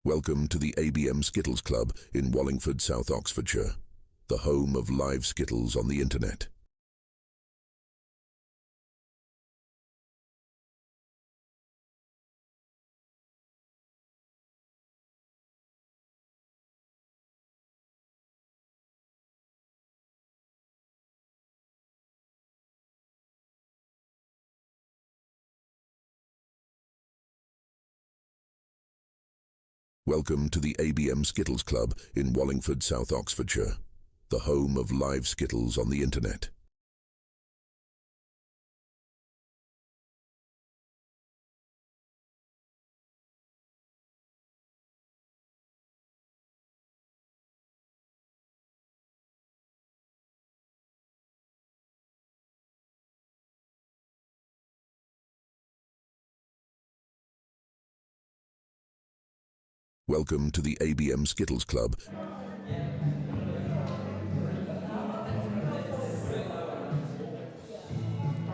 Welcome to the ABM Skittles Club in Wallingford, South Oxfordshire, the home of live Skittles on the internet. Welcome to the ABM Skittles Club in Wallingford, South Oxfordshire, the home of live Skittles on the internet. Welcome to the ABM Skittles Club.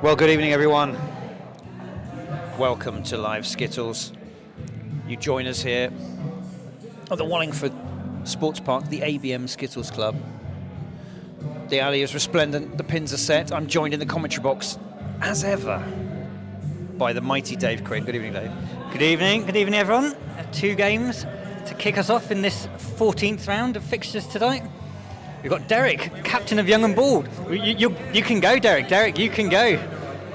Well, good evening, everyone. Welcome to Live Skittles. You join us here at the Wallingford Sports Park, the ABM Skittles Club. The alley is resplendent, the pins are set. I'm joined in the commentary box, as ever, by the mighty Dave Quinn. Good evening, Dave. Good evening, everyone. 2 games to kick us off in this 14th round of fixtures tonight. We've got Derek, captain of Young and Bold. You can go, Derek. Derek, you can go.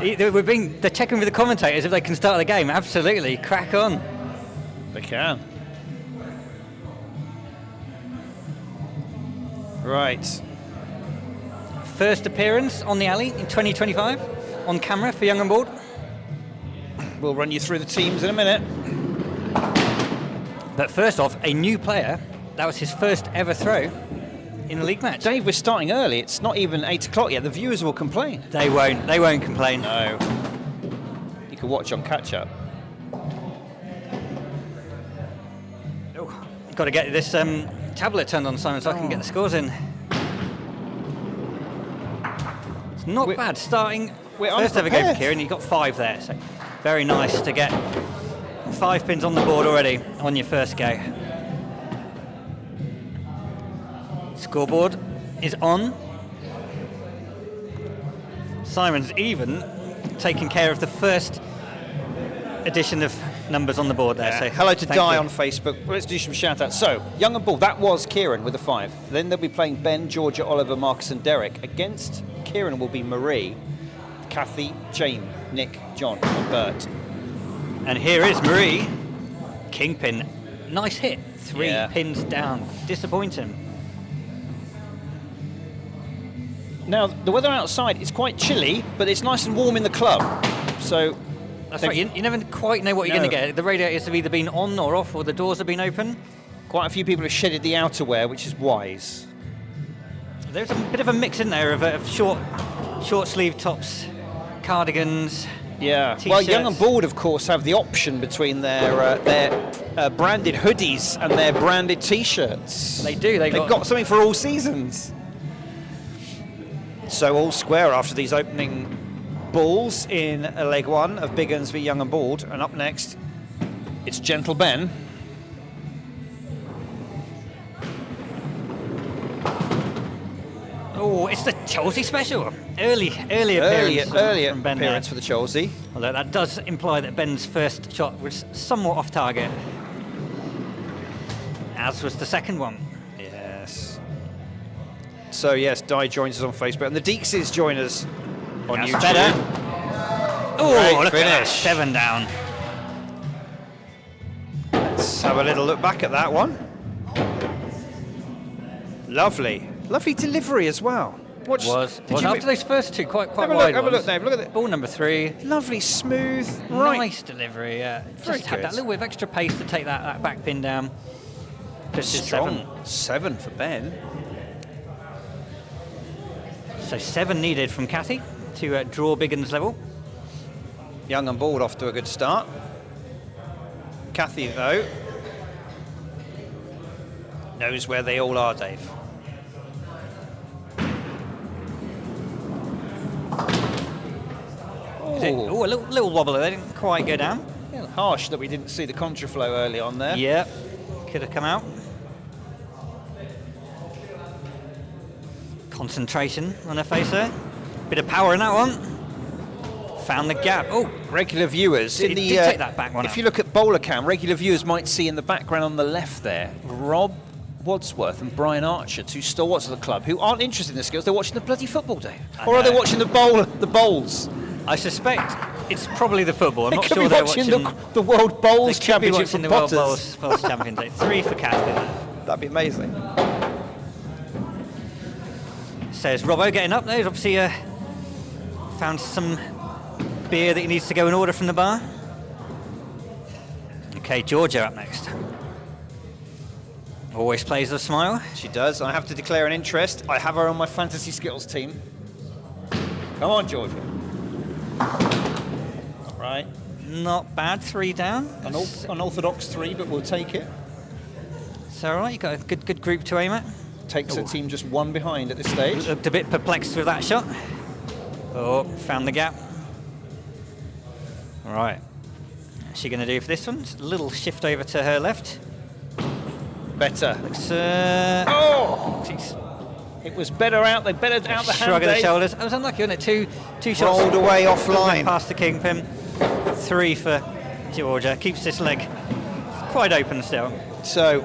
They're checking with the commentators if they can start the game. Absolutely, crack on. They can. Right. First appearance on the alley in 2025, on camera for Young and Bold. We'll run you through the teams in a minute. But first off, a new player. That was his first ever throw in a league match. Dave, we're starting early. It's not even 8 o'clock yet. The viewers will complain. They won't complain. No. You can watch on catch-up. Oh, got to get this tablet turned on, Simon, so I can get the scores in. It's not bad. Starting first ever game for Kieran. You got 5 there, so very nice to get 5 pins on the board already on your first go. Scoreboard is on. Simon's even taking care of the first edition of numbers on the board there. Yeah. So hello to thank Di you. on Facebook. Well, let's do some shout outs. So, Young and Bull, that was Kieran with a 5. Then they'll be playing Ben, Georgia, Oliver, Marcus and Derek. Against Kieran will be Marie, Kathy, Jane, Nick, John and Bert. And here is Marie. Kingpin. Nice hit. 3 pins down. Disappointing. Now, the weather outside is quite chilly, but it's nice and warm in the club. So that's right. You never quite know what you're going to get. The radiators have either been on or off, or the doors have been open. Quite a few people have shedded the outerwear, which is wise. There's a bit of a mix in there of short sleeve tops, cardigans. Yeah. T-shirts. Well, Young and Bold, of course, have the option between their branded hoodies and their branded T-shirts. They do. They've got something for all seasons. So all square after these opening balls in leg 1 of Big Uns v Young and Bold. And up next, it's Gentle Ben. Oh, it's the Chelsea special. Early appearance from Ben appearance for the Chelsea. Although that does imply that Ben's first shot was somewhat off target, as was the second one. Yes. So yes, Di joins us on Facebook, and the Deekses join us on That's YouTube. better. Oh, look at that, 7 down. Let's have a little look back at that one. Lovely delivery as well. After those first 2, quite wide ones. Have a look, Dave. Look at it. Ball number 3. Lovely, smooth, right. Nice delivery. Yeah. Very Just had good. that little bit of extra pace to take that back pin down. Just Strong. 7 for Ben. So 7 needed from Kathy to draw Biguns level. Young and Bold off to a good start. Kathy, though, knows where they all are, Dave. Oh, a little wobble. They didn't quite go down. Yeah, harsh that we didn't see the contraflow early on there. Yeah. Could have come out. Concentration on her face there. Bit of power in that one. Found the gap. Oh, Regular viewers, did take that back one if out. you look at bowler cam, regular viewers might see in the background on the left there, Rob Wadsworth and Brian Archer, two stalwarts of the club, who aren't interested in the skills. They're watching the bloody football, Dave. Or are they watching the bowls? I suspect it's probably the football. I'm They not could sure be they're watching watching the World Bowls they could be Championship watching for the World Potters. Bowls Championship. 3 for Catherine. That'd be amazing. Says Robbo getting up there. He's obviously found some beer that he needs to go and order from the bar. Okay, Georgia up next. Always plays with a smile. She does. I have to declare an interest. I have her on my fantasy Skittles team. Come on, Georgia. Right. Not bad, 3 down. Unorthodox 3, but we'll take it. It's all right. You got a good group to aim at. Takes a team just 1 behind at this stage. Looked a bit perplexed with that shot. Oh, found the gap. All right. What's she going to do for this one? Just a little shift over to her left. Better. Looks, she's It was better out. They better out the hand. shrug of the Dave. shoulders. I was unlucky, wasn't it? Two shots. Rolled away offline. Past the kingpin. 3 for Georgia. Keeps this leg quite open still. So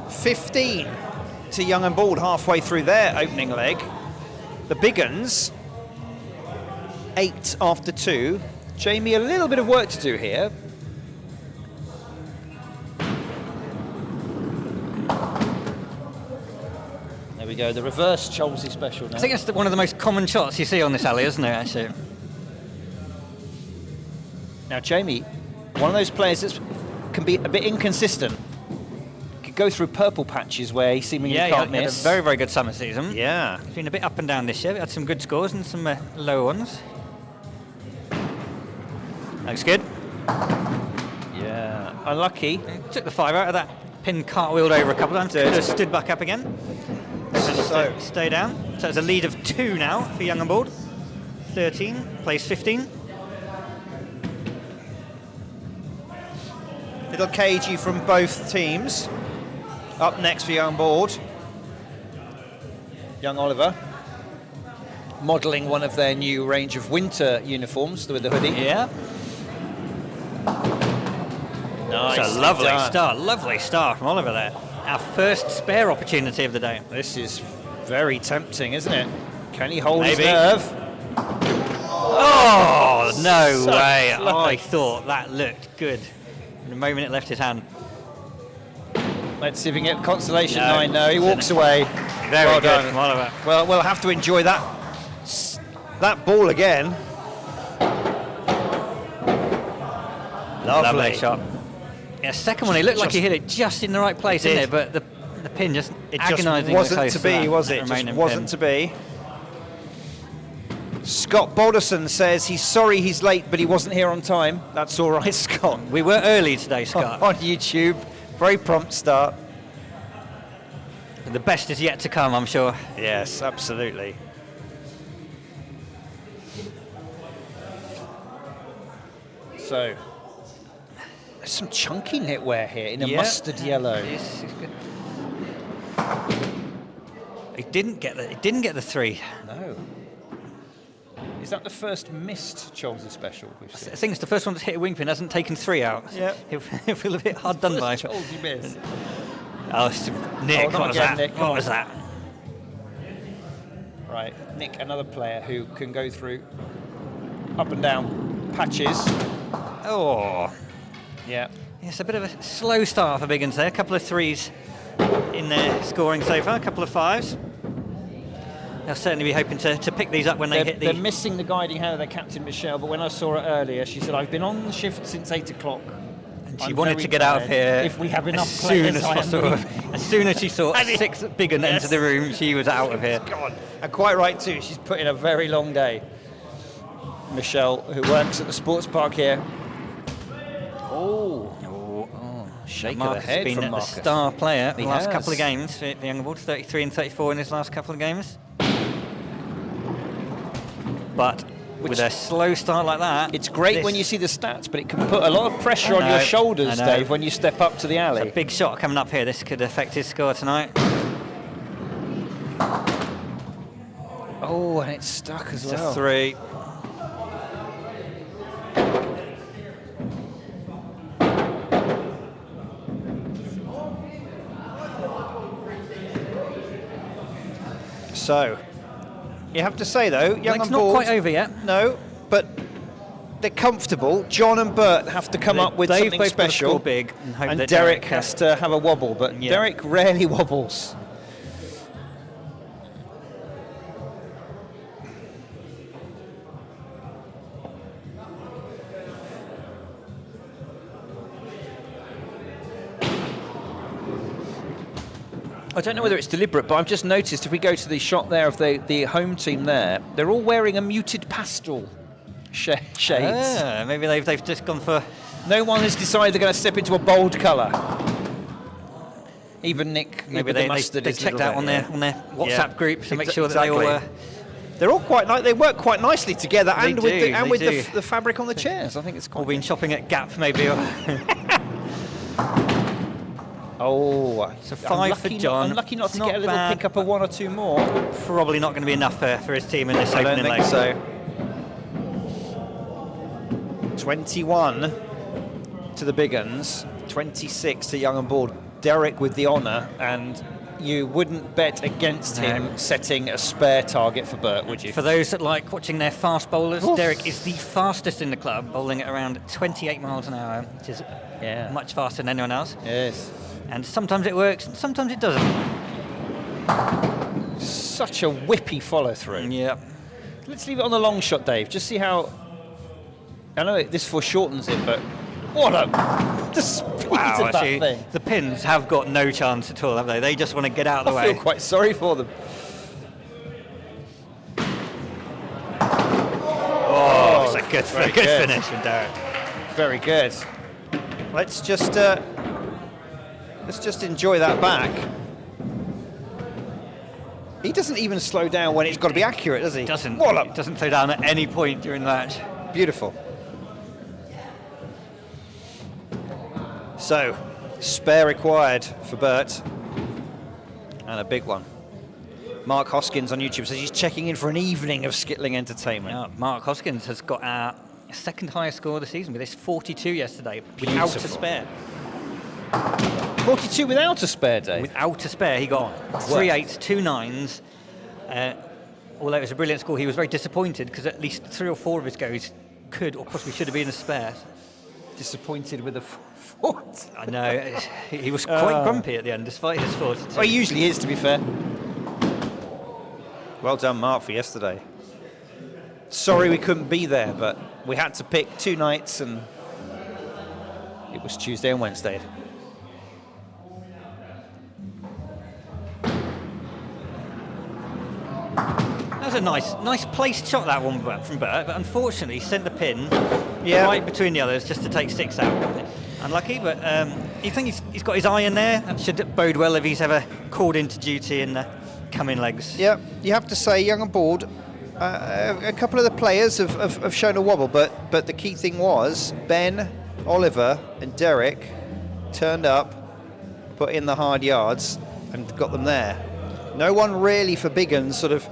15 to Young and Bald halfway through their opening leg. The Biguns 8 after 2. Jamie, a little bit of work to do here. There we go, the reverse Cholsey special now. I think it's one of the most common shots you see on this alley, isn't it, actually? Now, Jamie, one of those players that can be a bit inconsistent. Could go through purple patches where he seemingly Yeah, can't he had a miss. very, very good summer season. Yeah. He's been a bit up and down this year. He had some good scores and some low ones. Looks good. Yeah, unlucky. Took the 5 out of that pin, cartwheeled over a couple of times. Could have stood back up again. So, Stay down. So it's a lead of 2 now for Young and Bald. 13, plays 15. little cagey from both teams. Up next for Young and Bald, young Oliver, modelling one of their new range of winter uniforms with the hoodie. Yeah. Nice. It's a lovely start from Oliver there. Our first spare opportunity of the day. This is very tempting, isn't it? Can he hold Maybe. his nerve? Oh, no So way. close. I thought that looked good. The moment it left his hand. Let's see if we can get consolation No. 9. No, he walks away. Very Well good done. from Oliver. Well, we'll have to enjoy that ball again. Lovely shot. Yeah, second one, he looked like he hit it just in the right place, It didn't did. it? But the pin just It just agonisingly wasn't close to be, that, was that it? Just remaining wasn't pin. to be. Scott Balderson says he's sorry he's late, but he wasn't here on time. That's all right, Scott. We were early today, Scott. On YouTube, very prompt start. The best is yet to come, I'm sure. Yes, absolutely. So, there's some chunky knitwear here in a mustard yellow. Yes, it's good. He didn't get the 3. No. Is that the first missed Cholsey special we've I seen? think it's the first one to hit a wing pin, hasn't taken 3 out. Yeah. He'll feel a bit hard done by. Cholsey miss. Oh, Nick, Oh, not what was again, that? Nick, come What on. was that? Right, Nick, another player who can go through up and down patches. Oh. Yeah. It's a bit of a slow start for Biguns there. A couple of 3s in their scoring so far, a couple of 5s. They'll certainly be hoping to pick these up when they hit They're the... missing the guiding hand of their captain, Michelle, but when I saw her earlier, she said, I've been on the shift since 8 o'clock. And she I'm wanted very to get out of tired. here If we have enough as soon players, as I am possible. leaving. As soon as she saw And it- 6 Biguns Yes. enter the room, she was out of here. God. And quite right too, she's put in a very long day. Michelle, who works at the sports park here. Oh, shake of the Marcus has head been from the Marcus. star player He the last has. couple of games for Young and Bald, 33 and 34 in his last couple of games. But with a slow start like that. It's great when you see the stats, but it can put a lot of pressure on your shoulders, Dave, when you step up to the alley. It's a big shot coming up here. This could affect his score tonight. Oh, and it's stuck as well. It's a 3. So, you have to say though, Young It's and not Bald, quite over yet. No, but they're comfortable. John and Bert have to come up with They've something both got to special. score big and hope And that Derek Derek has to have a wobble, but Yeah. Derek rarely wobbles. I don't know whether it's deliberate, but I've just noticed if we go to the shot there of the home team there, they're all wearing a muted pastel shades. Maybe they've just gone for... No one has decided they're going to step into a bold colour. Even Nick, Maybe with they the mustard is a checked little out bit, on their WhatsApp group to make sure that exactly. they all... They're all quite nice. They work quite nicely together, They and with do, the and they with do. the fabric on the chairs. I think it's all quite. been shopping at Gap, maybe. Or Oh, it's a 5 for John. I'm lucky not It's to not get a little bad, pick up of 1 or 2 more. probably not going to be enough for his team in this I don't opening think leg. so. 21 to the Big Uns, 26 to Young and Bald. Derek with the honour, and you wouldn't bet against him setting a spare target for Bert, would you? For those that like watching their fast bowlers, Derek is the fastest in the club, bowling at around 28 miles an hour, which is much faster than anyone else. Yes. And sometimes it works, and sometimes it doesn't. Such a whippy follow through. Yeah. Let's leave it on the long shot, Dave. Just see how. I know this foreshortens it, but what the speed of that actually, thing. the pins have got no chance at all, have they? They just want to get out of the I way. feel quite sorry for them. Oh, it's a good finish from Derek. Very good. Let's just enjoy that back. He doesn't even slow down when it's got to be accurate, does he? He doesn't slow down at any point during the match. Beautiful. So, spare required for Bert. And a big one. Mark Hoskins on YouTube says he's checking in for an evening of skittling entertainment. Yeah, Mark Hoskins has got our second highest score of the season with his 42 yesterday, without a spare. 42 without a spare, Dave? Without a spare, he got 3 8s, 2 9s. Although it was a brilliant score, he was very disappointed because at least 3 or 4 of his goes could or possibly should have been a spare. Disappointed with a 40. I know, he was quite grumpy at the end despite his 42. Well, he usually is, to be fair. Well done, Mark, for yesterday. Sorry we couldn't be there, but we had to pick 2 nights and it was Tuesday and Wednesday. That was a nice placed shot, that one from Bert, but unfortunately he sent the pin right between the others just to take 6 out. Unlucky, but you think he's got his eye in there? That should bode well if he's ever called into duty in the coming legs. Yeah, you have to say, Young and Bald, a couple of the players have shown a wobble, but the key thing was Ben, Oliver and Derek turned up, put in the hard yards and got them there. No one really for Biguns sort of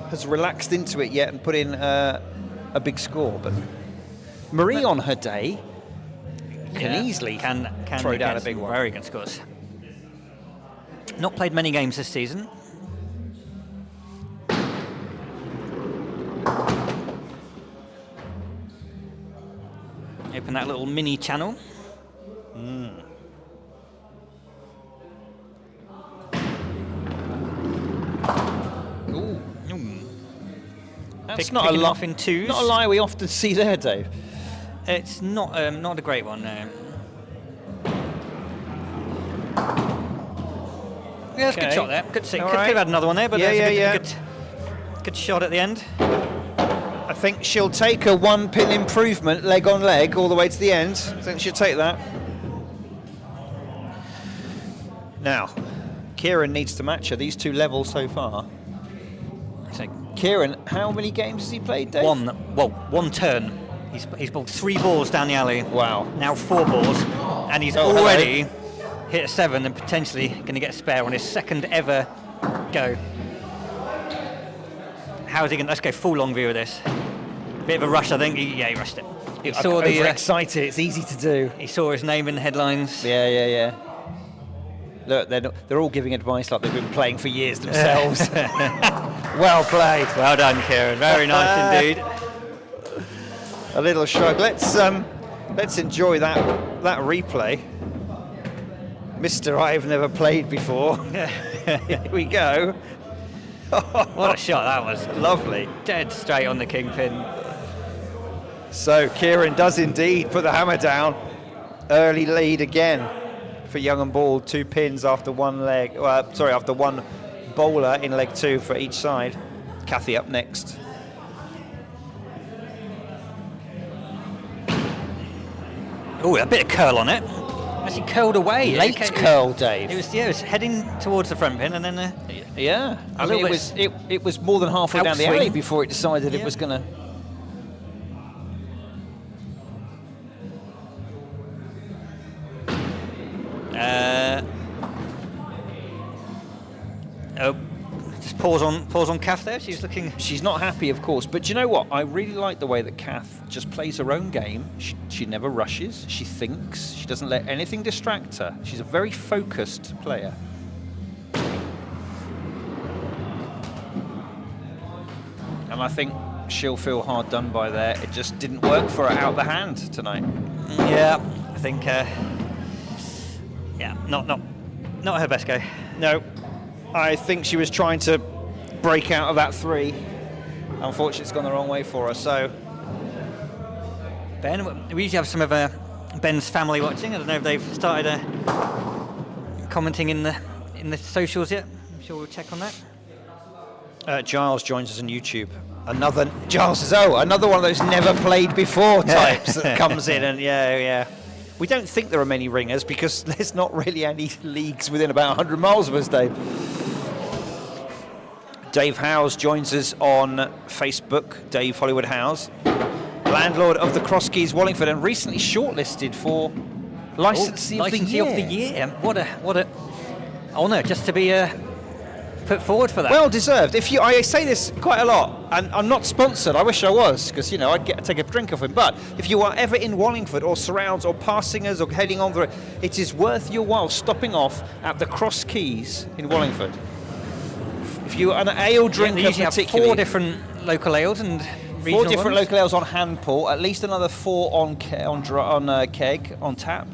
has relaxed into it yet and put in a big score, but Marie on her day can easily throw down a big one. Very good scores. Not played many games this season. Open that little mini channel. That's Picking them off in 2s. Not a lie we often see there, Dave. It's not a great one, no. Yeah, it's a good shot there. Could have had another one there, but good shot at the end. I think she'll take a 1-pin improvement, leg on leg, all the way to the end. I think she'll take that. Now, Kieran needs to match her. These 2 levels so far. So Kieran, how many games has he played, Dave? One turn. He's bowled 3 balls down the alley. Wow. Now 4 balls, and he's already hit a 7 and potentially going to get a spare on his second ever go. How is he going to... Let's go full long view of this. Bit of a rush, I think. He rushed it. He saw the... Excited. It's easy to do. He saw his name in the headlines. Yeah. Look, they're all giving advice like they've been playing for years themselves. Well played. Well done, Kieran. Very nice indeed. A little shrug. Let's enjoy that replay. Mr. I've never played before. Here we go. What a shot that was. Lovely. Dead straight on the kingpin. So Kieran does indeed put the hammer down. Early lead again for Young and Bald. 2 pins after after one bowler in leg 2 for each side. Kathy up next. Oh, a bit of curl on it. Actually curled away. Late curl, Dave. It was heading towards the front pin and then... I mean, it was more than halfway down the alley before it decided it was going to... Just pause on Kath there. She's looking... She's not happy, of course, but do you know what? I really like the way that Kath just plays her own game. She never rushes. She thinks. She doesn't let anything distract her. She's a very focused player. And I think she'll feel hard done by there. It just didn't work for her out the hand tonight. Yeah, I think... not her best go. No. I think she was trying to break out of that 3. Unfortunately, it's gone the wrong way for her. So, Ben, we usually have some of Ben's family watching. I don't know if they've started commenting in the socials yet. I'm sure we'll check on that. Giles joins us on YouTube. Another one of those never played before types that comes in, and yeah. We don't think there are many ringers because there's not really any leagues within about 100 miles of us, Dave. Dave Howes joins us on Facebook, Dave Hollywood Howes, landlord of the Cross Keys, Wallingford, and recently shortlisted for Licensee of the Year. What a honour just to be put forward for that. Well deserved. I say this quite a lot, and I'm not sponsored. I wish I was, because I'd get to take a drink off him. But if you are ever in Wallingford or surrounds or passing us or heading on through it is worth your while stopping off at the Cross Keys in Wallingford. If you're an ale drinker, they usually have 4 different local ales and regional 4 different ones. local ales on hand pull, at least another 4 on keg, on tap.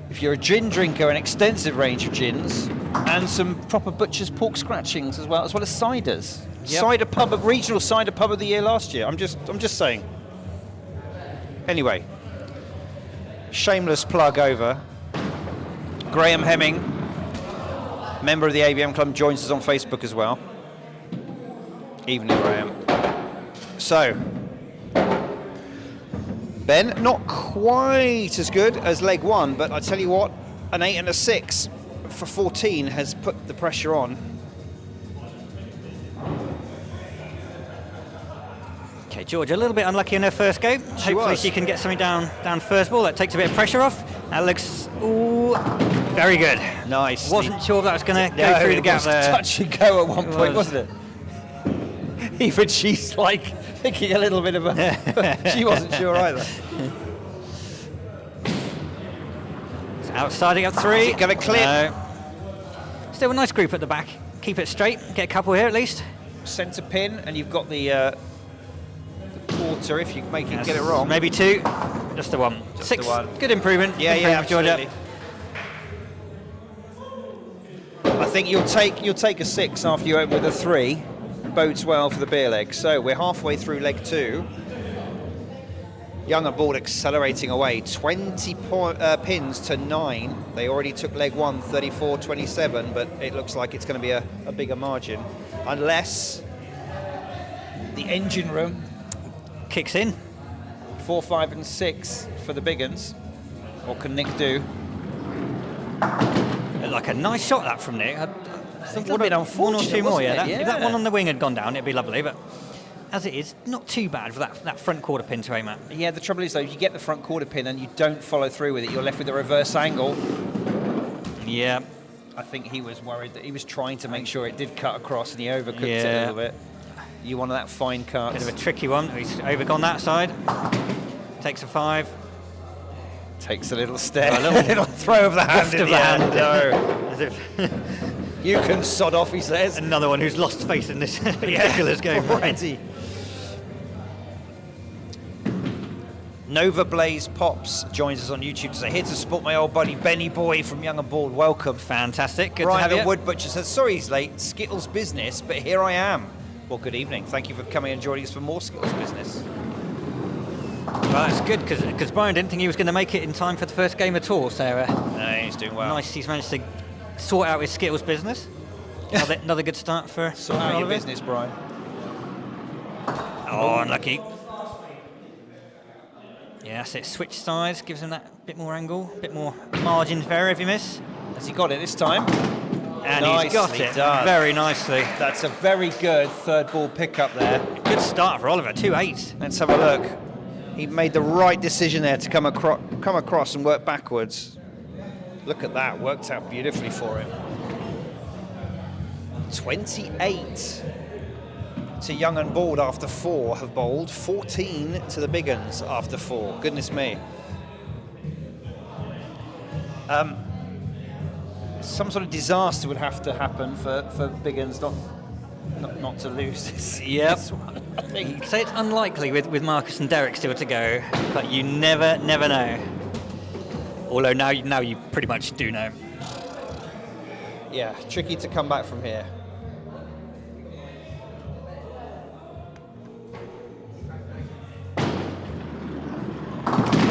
If you're a gin drinker, an extensive range of gins, and some proper butcher's pork scratchings as well as ciders. Yep. Cider pub, regional cider pub of the year last year. I'm just saying. Anyway, shameless plug over. Graham Hemming, member of the ABM Club, joins us on Facebook as well. Evening, Graham. So, Ben, not quite as good as leg 1, but I tell you what, an 8 and a 6 for 14 has put the pressure on. Okay, Georgia, a little bit unlucky in her first go. Hopefully she can get something down first ball. That takes a bit of pressure off. That looks very good. Nice. Wasn't sure if that was going to go through the gap there. Touch and go at one point, wasn't it? Even she's like thinking a little bit of she wasn't sure either. Outsiding at 3. Going to clip. No. Still a nice group at the back. Keep it straight. Get a couple here at least. Centre pin, and you've got the quarter if you make it get it wrong. Maybe 2. Just the 1. Just 6. The 1. Good improvement. Yeah, Georgia. I think you'll take a 6 after you open with a 3. Bodes well for the beer leg. So we're halfway through leg 2. Young and Bald accelerating away, 20 pins to 9. They already took leg 1, 34-27, but it looks like it's going to be a bigger margin. Unless the engine room kicks in. 4, 5 and 6 for the Biguns. What can Nick do? Like a nice shot that from Nick. I think a little bit unfortunate, 1 or 2 more, yeah. If that one on the wing had gone down, it'd be lovely, but as it is, not too bad for that front quarter pin to aim at. Yeah, the trouble is, though, if you get the front quarter pin and you don't follow through with it, you're left with a reverse angle. Yeah. I think he was worried that he was trying to make sure it did cut across and he overcooked it a little bit. You wanted that fine cut. Bit of a tricky one. He's overgone that side. Takes a 5. Takes a little step. A little throw of the hand. of the hand. No. As if You can sod off, he says. another one who's lost faith in this ridiculous game already. Nova Blaze Pops joins us on YouTube to say, here to support my old buddy Benny Boy from Young and Bold. Welcome. Fantastic. Good Brian to have the you. Wood Butcher says, sorry he's late, Skittles business, but here I am. Well, good evening. Thank you for coming and joining us for more Skittles business. Well, that's good because Brian didn't think he was going to make it in time for the first game at all. So No, he's doing well. nice. He's managed to sort out his Skittles business. Another good start for Sort out your Oliver. business, Brian. Oh, unlucky. Yeah, that's it. Switch sides, gives him that bit more angle, bit more margin for error if you miss. Has he got it this time? And he's got Nicely it done. very nicely. That's a very good third ball pickup there. Good start for Oliver, 2-8. Let's have a look. He made the right decision there to come across and work backwards. Look at that, worked out beautifully for him. 28 to Young and Bold after 4 have bowled. 14 to the Big Uns after 4. Goodness me. Some sort of disaster would have to happen for Big Uns not to lose this. Yep. This one, I think. So it's unlikely with Marcus and Derek still to go, but you never know. Although now you pretty much do know. Yeah, tricky to come back from here.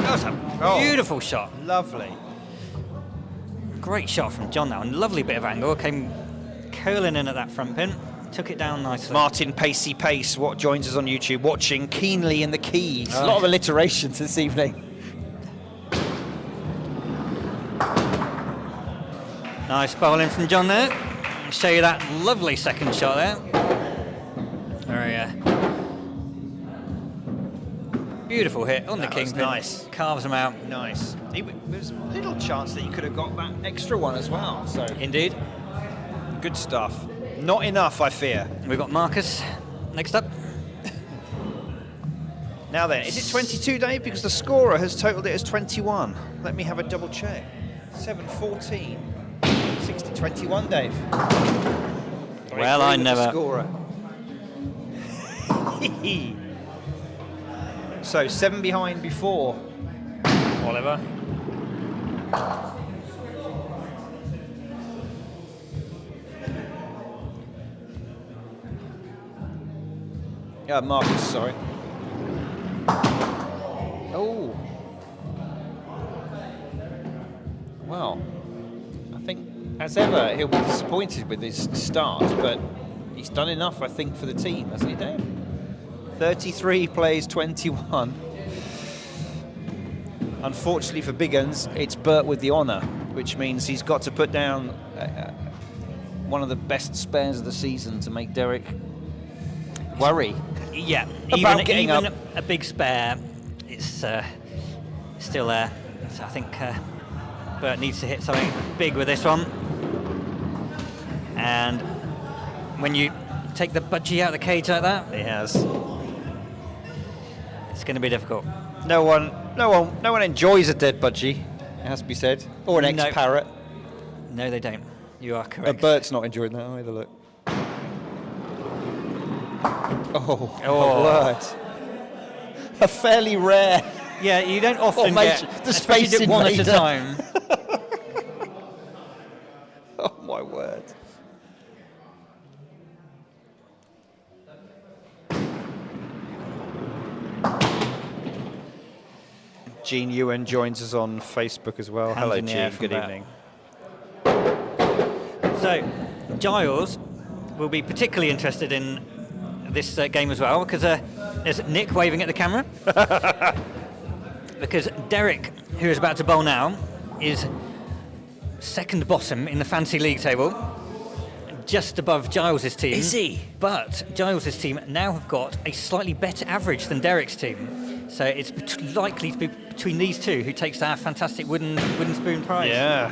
That was a beautiful shot. Lovely. Great shot from John now, and lovely bit of angle. Came curling in at that front pin, took it down nicely. Martin Pacey Pace, what joins us on YouTube, watching keenly in the keys. A lot of alliterations this evening. Nice bowling from John there. Show you that lovely second shot there. Very beautiful hit on the That was kingpin. nice. Carves them out. Nice. There's a little chance that he could have got that extra one as well. So Indeed. good stuff. Not enough, I fear. We've got Marcus next up. Now then, is it 22, Dave? Because the scorer has totaled it as 21. Let me have a double check. 7-14. 60-21, Dave. Well, I never. Scorer. So 7 behind before. Oliver. Marcus, sorry. Oh. Well, I think, as ever, he'll be disappointed with his start, but he's done enough, I think, for the team, hasn't he, Dave? 33 plays 21. Unfortunately for Big Uns, it's Bert with the honour, which means he's got to put down one of the best spares of the season to make Derek worry. Yeah, About getting even up. a big spare, it's still there. So I think Bert needs to hit something big with this one. And when you take the budgie out of the cage like that, He has. it's going to be difficult. No one enjoys a dead budgie, it has to be said, or an No. ex-parrot. No, they don't. You are correct. Bert's not enjoying that either. Look. Oh, Oh. word! A fairly rare. Yeah, you don't often Formation. get The especially Space one at a Invader. time. Oh my word! Gene Ewan joins us on Facebook as well. Hands Hello, in the air Gene. from Good Bert. evening. So, Giles will be particularly interested in this game as well, because there's Nick waving at the camera. Because Derek, who is about to bowl now, is second bottom in the fantasy league table. just above Giles's team. Is he? But Giles's team now have got a slightly better average than Derek's team. So it's likely to be between these two who takes that fantastic wooden spoon prize. Yeah.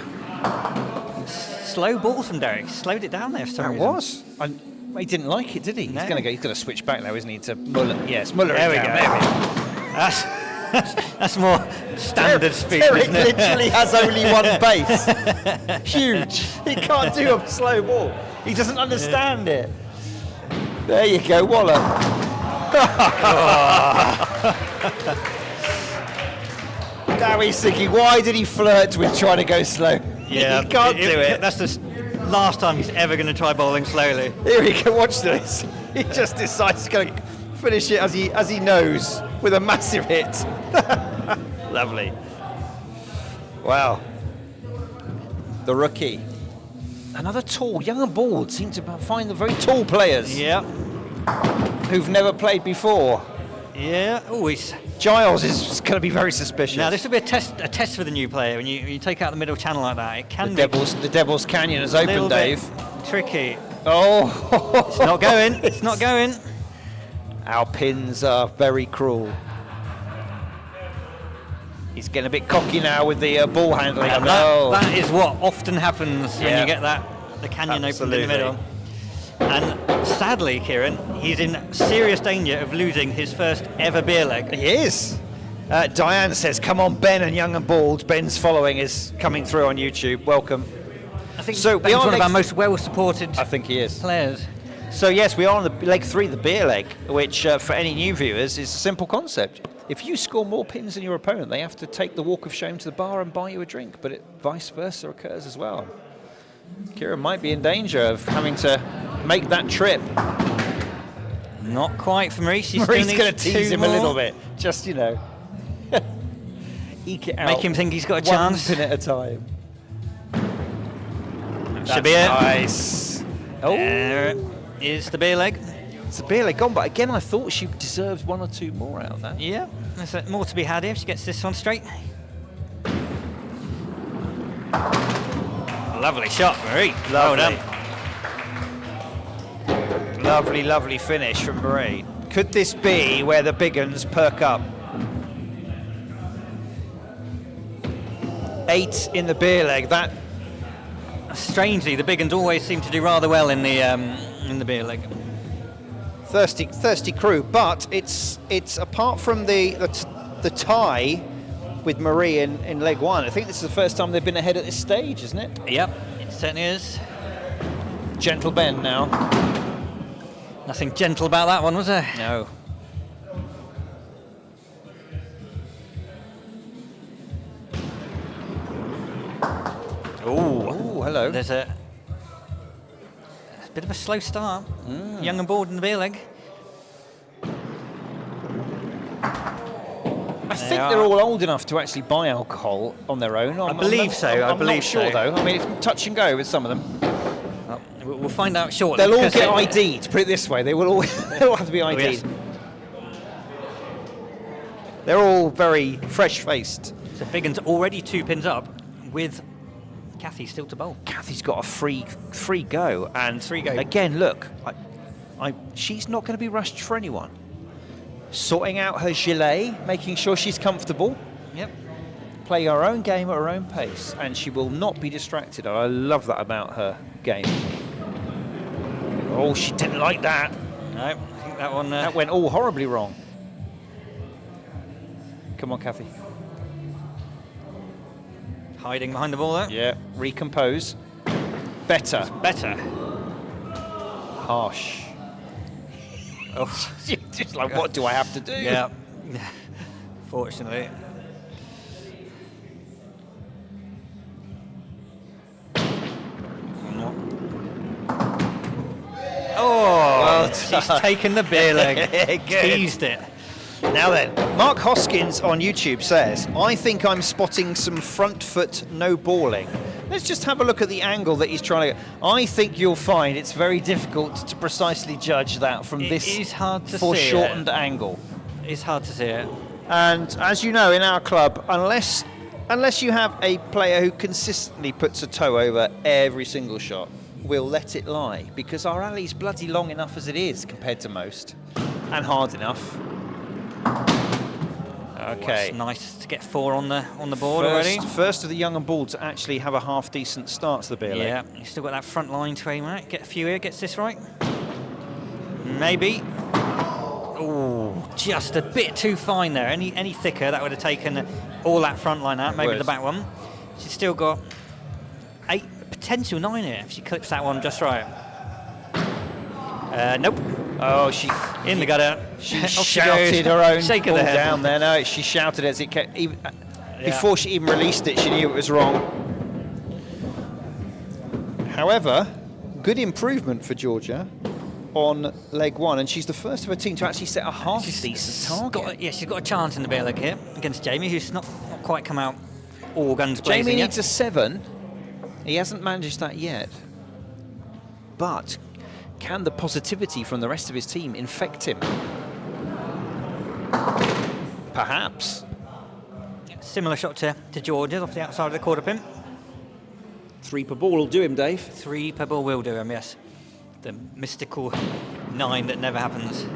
Slow ball from Derek. Slowed it down there for some reason. He didn't like it, did he? No. He's going to switch back now, isn't he? To Muller. Yes, Muller. There we go. That's more standard speed. Derek isn't it? literally has only one base. Huge. He can't do a slow ball. He doesn't understand it. There you go, Waller. Now he's thinking, why did he flirt with trying to go slow? Yeah, he can't do it. That's the last time he's ever going to try bowling slowly. Here we go. Watch this. He just decides he's going to finish it as he knows with a massive hit. Lovely. Wow. The rookie. Another tall, young and bald. Seem to find the very tall players. Yeah. Who've never played before. Yeah. Oh, he's. Giles is going to be very suspicious. Now this will be a test for the new player. When you take out the middle channel like that, it can the Devil's Canyon has opened, Dave. Tricky. Oh, It's not going. It's not going. Our pins are very cruel. He's getting a bit cocky now with the ball handling. And that is what often happens when you get the canyon opened in the middle. And sadly, Kieran, he's in serious danger of losing his first ever beer leg. He is. Diane says, come on, Ben and Young and Bald. Ben's following is coming through on YouTube. Welcome. I think so Ben's one of our most well-supported I think he is. players. So yes, we are on the leg 3, the beer leg, which for any new viewers is a simple concept. If you score more pins than your opponent, they have to take the walk of shame to the bar and buy you a drink, but it vice versa occurs as well. Kieran might be in danger of having to make that trip. Not quite for Maurice. Maurice going to tease him a little bit, just, eke it out. Make him think he's got a chance. 1 pin at a time. Should be it. Nice. Oh, There is the beer leg. it's a beer leg gone, but again, I thought she deserved 1 or 2 more out of that. Yeah, there's more to be had here if she gets this one straight. Lovely shot, Marie. Well done. Lovely, lovely finish from Marie. Could this be where the Big Uns perk up? 8 in the beer leg. That Strangely, the Big Uns always seem to do rather well in the beer leg. thirsty crew, but it's apart from the tie with Marie in leg 1. I think this is the first time they've been ahead at this stage, isn't it? Yep, it certainly is. Gentle bend now. Nothing gentle about that one, was there? No. Oh, hello. There's a bit of a slow start. Young and Board in the beer leg. I think they're all old enough to actually buy alcohol on their own. I believe so. I'm believe not sure so. though. I mean, it's touch and go with some of them. Well, we'll find out shortly. They'll all because get ID'd. Put it this way, they will all they'll all have to be ID'd. yes. They're all very fresh-faced. So Big Uns already 2 pins up with Kathy still to bowl. Kathy's got a free go, and Free go. again. Look, she's not going to be rushed for anyone. Sorting out her gilet, making sure she's comfortable, Yep. playing her own game at her own pace, and she will not be distracted. I love that about her game. Oh, she didn't like that. No, I think that one. That went all horribly wrong. Come on, Kathy. Hiding behind the ball there. Yeah, recompose. Better. Better. Harsh. Oh, Just like, what do I have to do? yeah. Fortunately. Oh, Well she's done. taken the beer leg. Good. Teased it. Now then, Mark Hoskins on YouTube says, I think I'm spotting some front foot no balling. Let's just have a look at the angle that he's trying to get. I think you'll find it's very difficult to precisely judge that from It this is hard to see foreshortened angle. It's hard to see it. And as you know, in our club, unless you have a player who consistently puts a toe over every single shot, we'll let it lie, because our alley's bloody long enough as it is compared to most, and hard enough. Okay. It's nice to get 4 on the board already. First of the young and bald to actually have a half decent start to the beer leg. Yeah, you've still got that front line to aim at. Get a few here, gets this right. Maybe. Oh, just a bit too fine there. Any thicker, that would have taken all that front line out, maybe the back one. She's still got 8, potential 9 here if she clips that one just right. Nope. Oh, she in the gutter. She shouted her own Shake of ball the head. down there. No, she shouted as it kept. Before she even released it, she knew it was wrong. However, good improvement for Georgia on leg 1, and she's the first of her team to actually set a half decent target. She's got a chance in the beer leg here against Jamie, who's not quite come out all guns blazing Jamie yet. needs a 7. He hasn't managed that yet. But can the positivity from the rest of his team infect him? Perhaps. Similar shot to Georgia off the outside of the quarter pin. 3 per ball will do him, Dave. 3 per ball will do him, yes. The mystical 9 that never happens.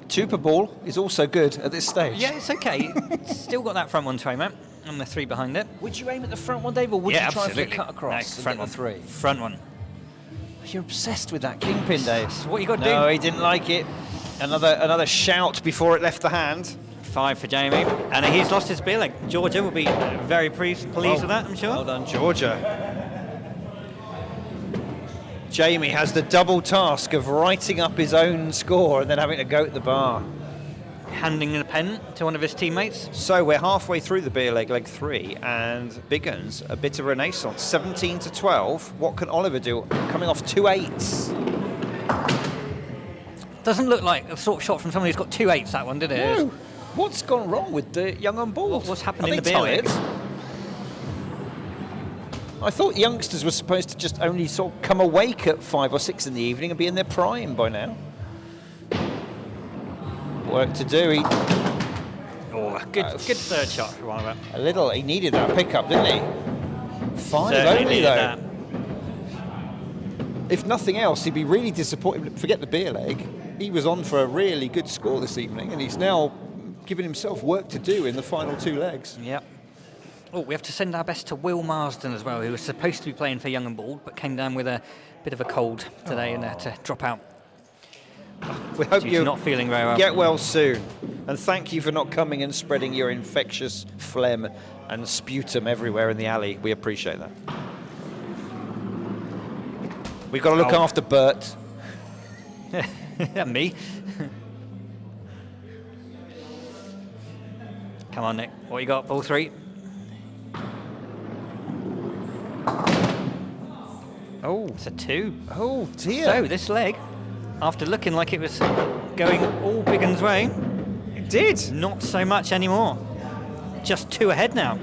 2 per ball is also good at this stage. Yeah, it's okay. Still got that front one to aim at, and the 3 behind it. Would you aim at the front one, Dave, or would you try and cut across? No, front one. 3. Front one. You're obsessed with that kingpin, Dave. That's what you got to do. No, he didn't like it. Another shout before it left the hand. 5 for Jamie, and he's lost his beer leg. Georgia will be very pleased with that, I'm sure. Well done, Georgia. Jamie has the double task of writing up his own score and then having to go at the bar. Handing a pen to one of his teammates. So we're halfway through the beer leg, leg 3, and Biguns, a bit of renaissance. 17 to 12. What can Oliver do? Coming off 2 8s. Doesn't look like a sort of shot from someone who's got 2 8s, that one, did it? No. What's gone wrong with the young and bald? What's happened in Are the they beer leg? tired? I thought youngsters were supposed to just only sort of come awake at 5 or 6 in the evening and be in their prime by now. Work to do. Good third shot for one of them. He needed that pickup, didn't he? 5 Certainly only needed though. that. If nothing else, he'd be really disappointed. Forget the beer leg. He was on for a really good score this evening, and he's now given himself work to do in the final 2 legs. Yep. Oh, we have to send our best to Will Marsden as well, who was supposed to be playing for Young and Bald, but came down with a bit of a cold today and had to drop out. We hope you're not feeling very well. Get well soon, and thank you for not coming and spreading your infectious phlegm and sputum everywhere in the alley. We appreciate that. We've got to look after Bert. Me. Come on, Nick. What you got? Ball 3. Oh, it's a 2. Oh dear. So this leg, after looking like it was going all Biguns' way, it did. Not so much anymore. Just 2 ahead now,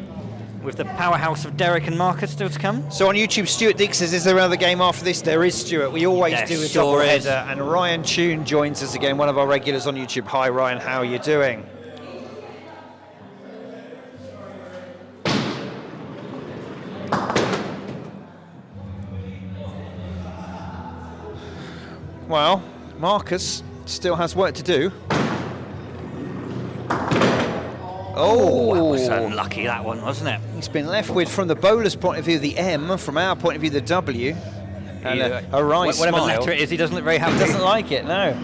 with the powerhouse of Derek and Marcus still to come. So on YouTube, Stuart Dick says, is there another game after this? There is, Stuart. We always do a double header. And Ryan Tune joins us again, one of our regulars on YouTube. Hi, Ryan. How are you doing? Well, Marcus still has work to do. Oh, that was unlucky, that one, wasn't it? He's been left with, from the bowler's point of view, the M, from our point of view, the W. And a right whatever smile. letter it is, he doesn't look very happy. He doesn't like it, no.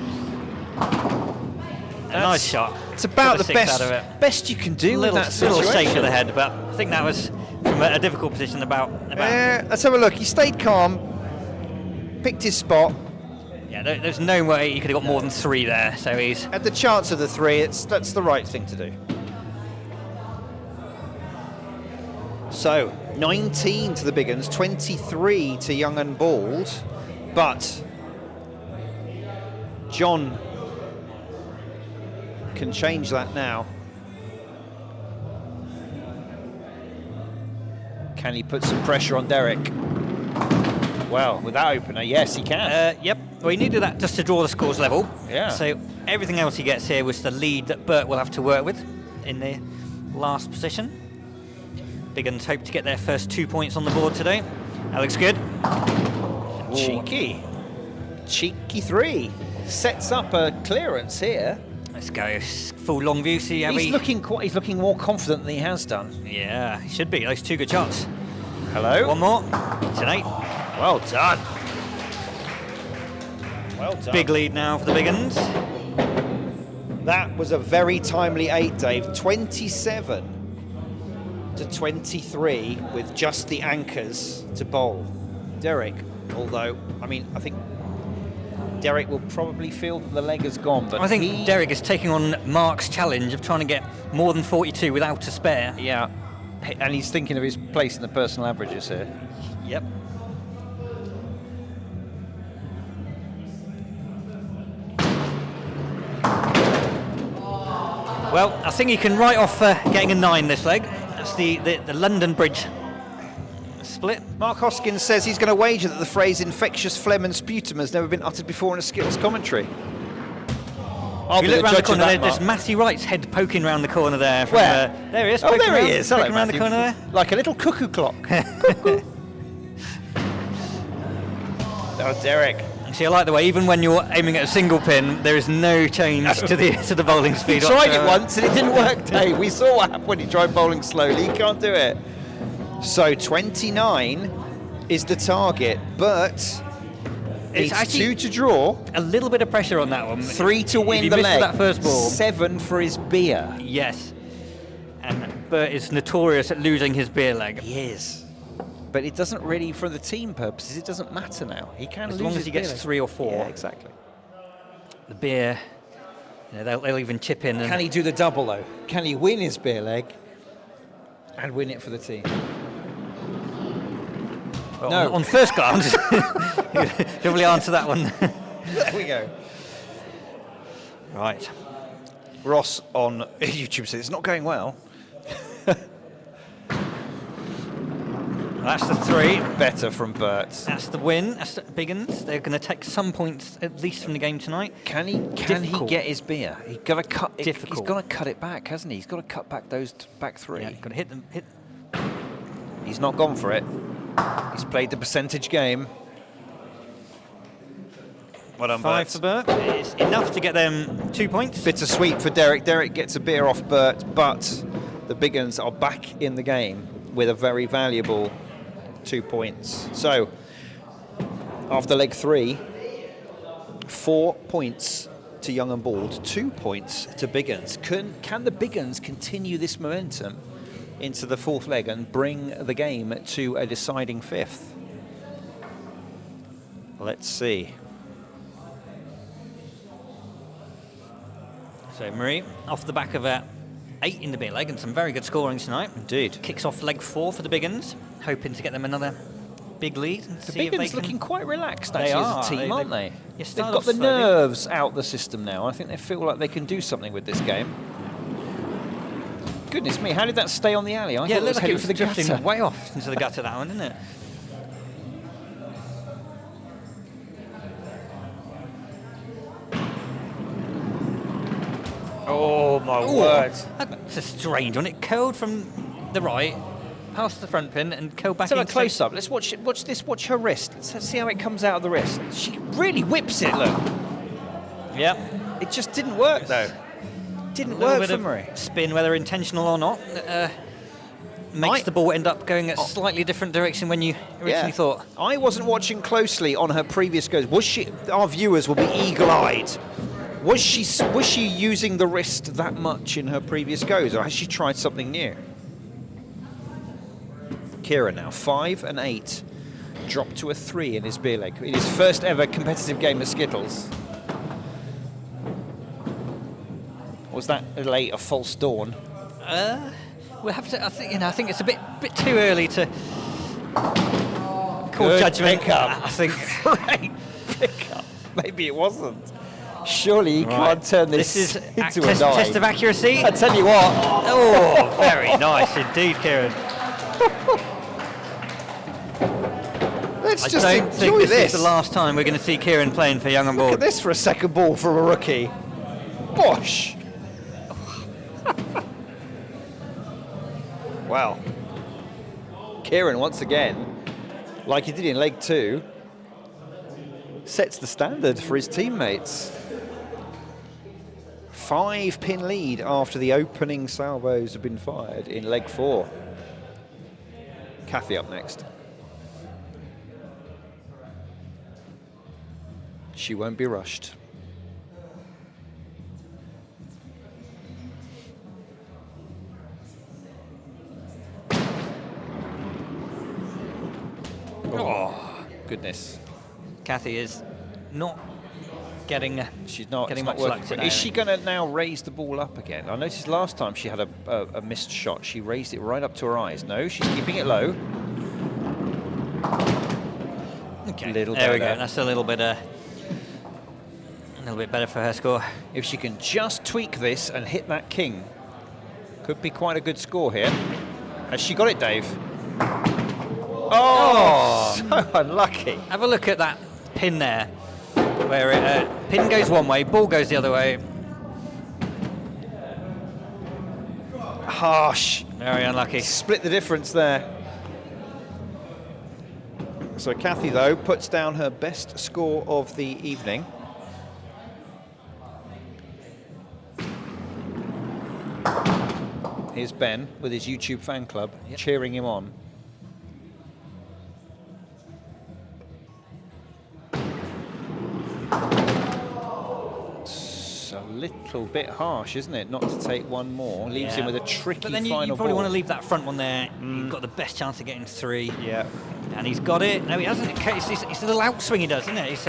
A nice shot. It's about the best out of it. Best you can do with that situation. Little shake of the head, but I think that was from a difficult position about. Let's have a look. He stayed calm, picked his spot. Yeah, there's no way he could have got more than 3 there, so he's... At the chance of the 3, that's the right thing to do. So, 19 to the Biguns, 23 to Young and Bald, but John can change that now. Can he put some pressure on Derek? Well, with that opener, yes, he can. Yep. Well, he needed that just to draw the scores level. Yeah. So everything else he gets here was the lead that Bert will have to work with in the last position. Biguns hope to get their first 2 points on the board today. That looks good. Cheeky three. Sets up a clearance here. Let's go full long view. See how He's looking more confident than he has done. Yeah, he should be. Those 2 good shots. Hello. One more. It's an 8. Well done. Well done. Big lead now for the Biguns. That was a very timely 8, Dave. 27 to 23 with just the anchors to bowl. Derek, although, I mean, I think Derek will probably feel that the leg has gone, but I think Derek is taking on Mark's challenge of trying to get more than 42 without a spare. Yeah, and he's thinking of his place in the personal averages here. Yep. Well, I think he can write off getting a 9 this leg. That's the London Bridge split. Mark Hoskins says he's going to wager that the phrase infectious phlegm and sputum has never been uttered before in a Skittles commentary. I'll If be you look the round the judge of corner, that, there's Mark. Matthew Wright's head poking round the corner there. From, Where? There he is. Oh, there he is. Hello, Poking round the Matthew. corner there. Like a little cuckoo clock. Oh, Derek. See, I like the way even when you're aiming at a single pin, there is no change to the bowling He speed. tried it whatsoever. once and it didn't work, Dave. We saw what happened when he tried bowling slowly. He can't do it. So 29 is the target, but it's actually 2 to draw, a little bit of pressure on that one. 3 to If win he the misses leg, that first ball. 7 for his beer. Yes. And Bert is notorious at losing his beer leg. He is. But it doesn't really, for the team purposes, it doesn't matter now. He can As lose long as his he gets beer leg. 3 or 4. Yeah, exactly. The beer, they'll even chip in. And Can he do the double, though? Can he win his beer leg and win it for the team? well, no. on first glance, he'll probably answer that one. There we go. Right. Ross on YouTube says it's not going well. That's the 3. Better from Bert. That's the win. That's the Biguns. They're going to take some points at least from the game tonight. Can he Difficult. get his beer? He's got to cut it. Difficult. He's got to cut it back, hasn't he? He's got to cut back those back 3. Yeah, got to hit them. He's not gone for it. He's played the percentage game. Well done, 5 Bert. for Bert. It's enough to get them 2 points. Bittersweet for Derek. Derek gets a beer off Bert, but the Big Uns are back in the game with a very valuable 2 points. So, after leg 3, 4 points to Young and Bald, 2 points to Big Uns. Can the Big Uns continue this momentum into the 4th leg and bring the game to a deciding 5th? Let's see. So Marie, off the back of a 8 in the beer leg and some very good scoring tonight. Indeed. Kicks off leg 4 for the Biguns, hoping to get them another big lead. And The see if Big they Uns can... looking quite relaxed They actually are. as a team, aren't They've- they? you They've start got off the slowly. nerves out the system now. I think they feel like they can do something with this game. Goodness me, how did that stay on the alley? I Yeah, thought it was like heading it for was the drifting gutter. way off into the gutter, that one, didn't it? Oh my Ooh, word. That's a strange one. It curled from the right, past the front pin, and curled back Let's have a into... close up. Let's watch this. Watch her wrist. Let's see how it comes out of the wrist. She really whips it. Look, Yep. it just didn't work though. Didn't A little work bit for of Marie. spin, whether intentional or not, makes the ball end up going a Oh. slightly different direction when you originally thought. I wasn't watching closely on her previous goes. Was she? Our viewers will be eagle-eyed. Was she using the wrist that much in her previous goes, or has she tried something new? Kieran now 5 and 8, dropped to a 3 in his beer leg in his first ever competitive game at Skittles. Was that late a false dawn? We'll have to. I think it's a bit too early to call Good judgment. pickup. I think. Great pickup. Maybe it wasn't. Surely you Right. can't turn this This is into a test, dive. test of accuracy. I tell you what. Oh, very nice indeed, Kieran. Let's I just don't think enjoy this this. is the last time we're going to see Kieran playing for Young and Look at Bald. this for a second ball from a rookie. Bosh. Wow. Kieran once again, like he did in leg 2, sets the standard for his teammates. 5-pin lead after the opening salvos have been fired in leg 4. Kathy up next. She won't be rushed. Oh, goodness. Kathy is not getting She's not getting much much luck luck. today. Is she going to now raise the ball up again? I noticed last time she had a missed shot. She raised it right up to her eyes. No, she's keeping it low. Okay, Little there we better. go. That's a little bit better for her score. If she can just tweak this and hit that king, could be quite a good score here. Has she got it, Dave? Oh, so unlucky. Have a look at that pin there, where pin goes one way, ball goes the other way. Harsh. Very unlucky. Split the difference there. So Kathy, though, puts down her best score of the evening. Here's Ben with his YouTube fan club cheering him on. It's a little bit harsh, isn't it, not to take one more? Leaves him with a tricky But then final you probably ball. want to leave that front one there. You've got the best chance of getting 3. Yeah. And he's got it. No, he hasn't. It's a little outswing he does, isn't it? He's,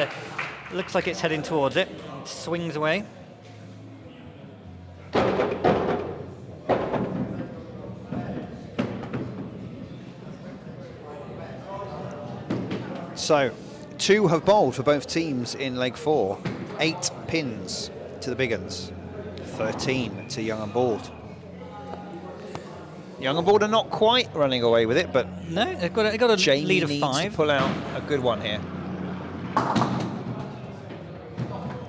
looks like it's heading towards it. It swings away. So, 2 have bowled for both teams in leg 4. 8 pins to the Big Uns, 13 to Young and Bald. Young and Bald are not quite running away with it, but No, they've got a Jamie lead of needs 5. to pull out a good one here.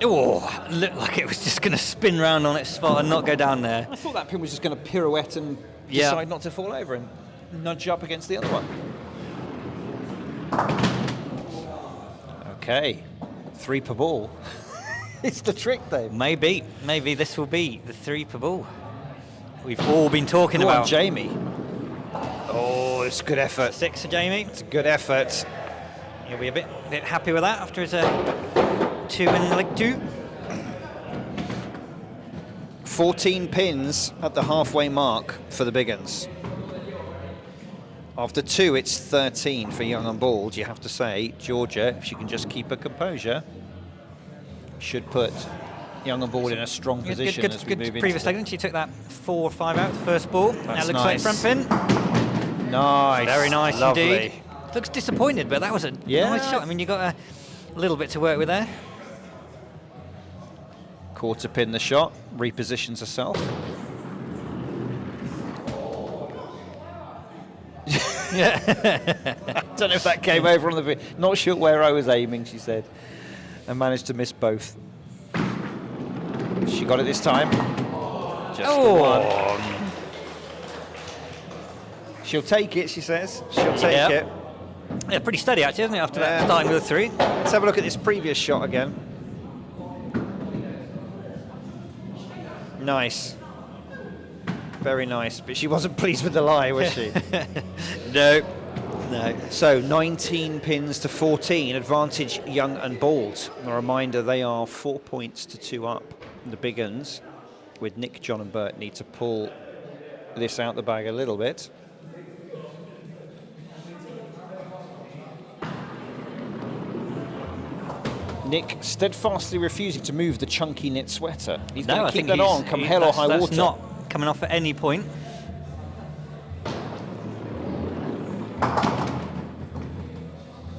Oh, looked like it was just going to spin round on its spot and not go down there. I thought that pin was just going to pirouette and decide not to fall over and nudge up against the other one. Okay, 3 per ball. It's the trick, Dave. Maybe this will be the 3 per ball we've all been talking Go on, about. Jamie. Oh, it's a good effort. 6 for Jamie. It's a good effort. He'll be a bit happy with that after his 2 in leg 2. 14 pins at the halfway mark for the Big Uns. After 2, it's 13 for Young and Bald. You have to say, Georgia, if she can just keep her composure, should put Young and Bald in a strong position as we move into previous leg. She took that 4 or 5 out the first ball. That looks nice. like front pin. Nice. Very nice Lovely. indeed. Looks disappointed, but that was a nice shot. I mean, you got a little bit to work with there. Quarter pin the shot, repositions herself. Yeah. I don't know if that came over on the video. Not sure where I was aiming, she said. And managed to miss both. She got it this time. Just the one. She'll take it, she says. She'll take it. Yeah, pretty steady actually, isn't it, after that, starting with a 3. Let's have a look at this previous shot again. Nice. Very nice. But she wasn't pleased with the lie, was she? No. So 19 pins to 14, advantage Young and Bald. A reminder, they are 4 points to 2 up. The Big Uns, with Nick, John and Bert, need to pull this out the bag a little bit. Nick steadfastly refusing to move the chunky knit sweater. He's going to keep that on, come hell or high that's water. Not coming off at any point.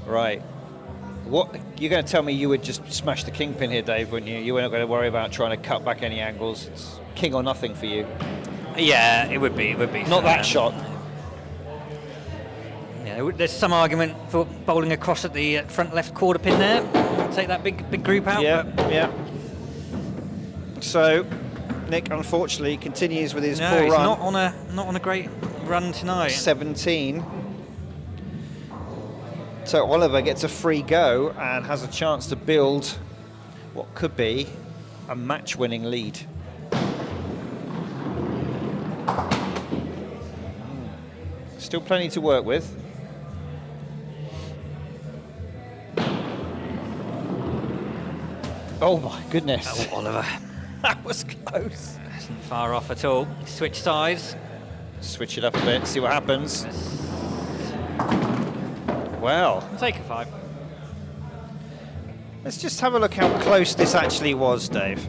Right. What you're going to tell me you would just smash the kingpin here, Dave, wouldn't you? You weren't going to worry about trying to cut back any angles. It's king or nothing for you. Yeah, it would be. Not that shot. Yeah, there's some argument for bowling across at the front left quarter pin there. Take that big group out. Yeah. So Nick, unfortunately, continues with his poor he's run. not on a great run tonight. 17. So Oliver gets a free go and has a chance to build what could be a match-winning lead. Still plenty to work with. Oh my goodness. Oh, Oliver. That was close. Isn't far off at all. Switch sides. Switch it up a bit, see what happens. Well, Take a 5. let's just have a look how close this actually was, Dave.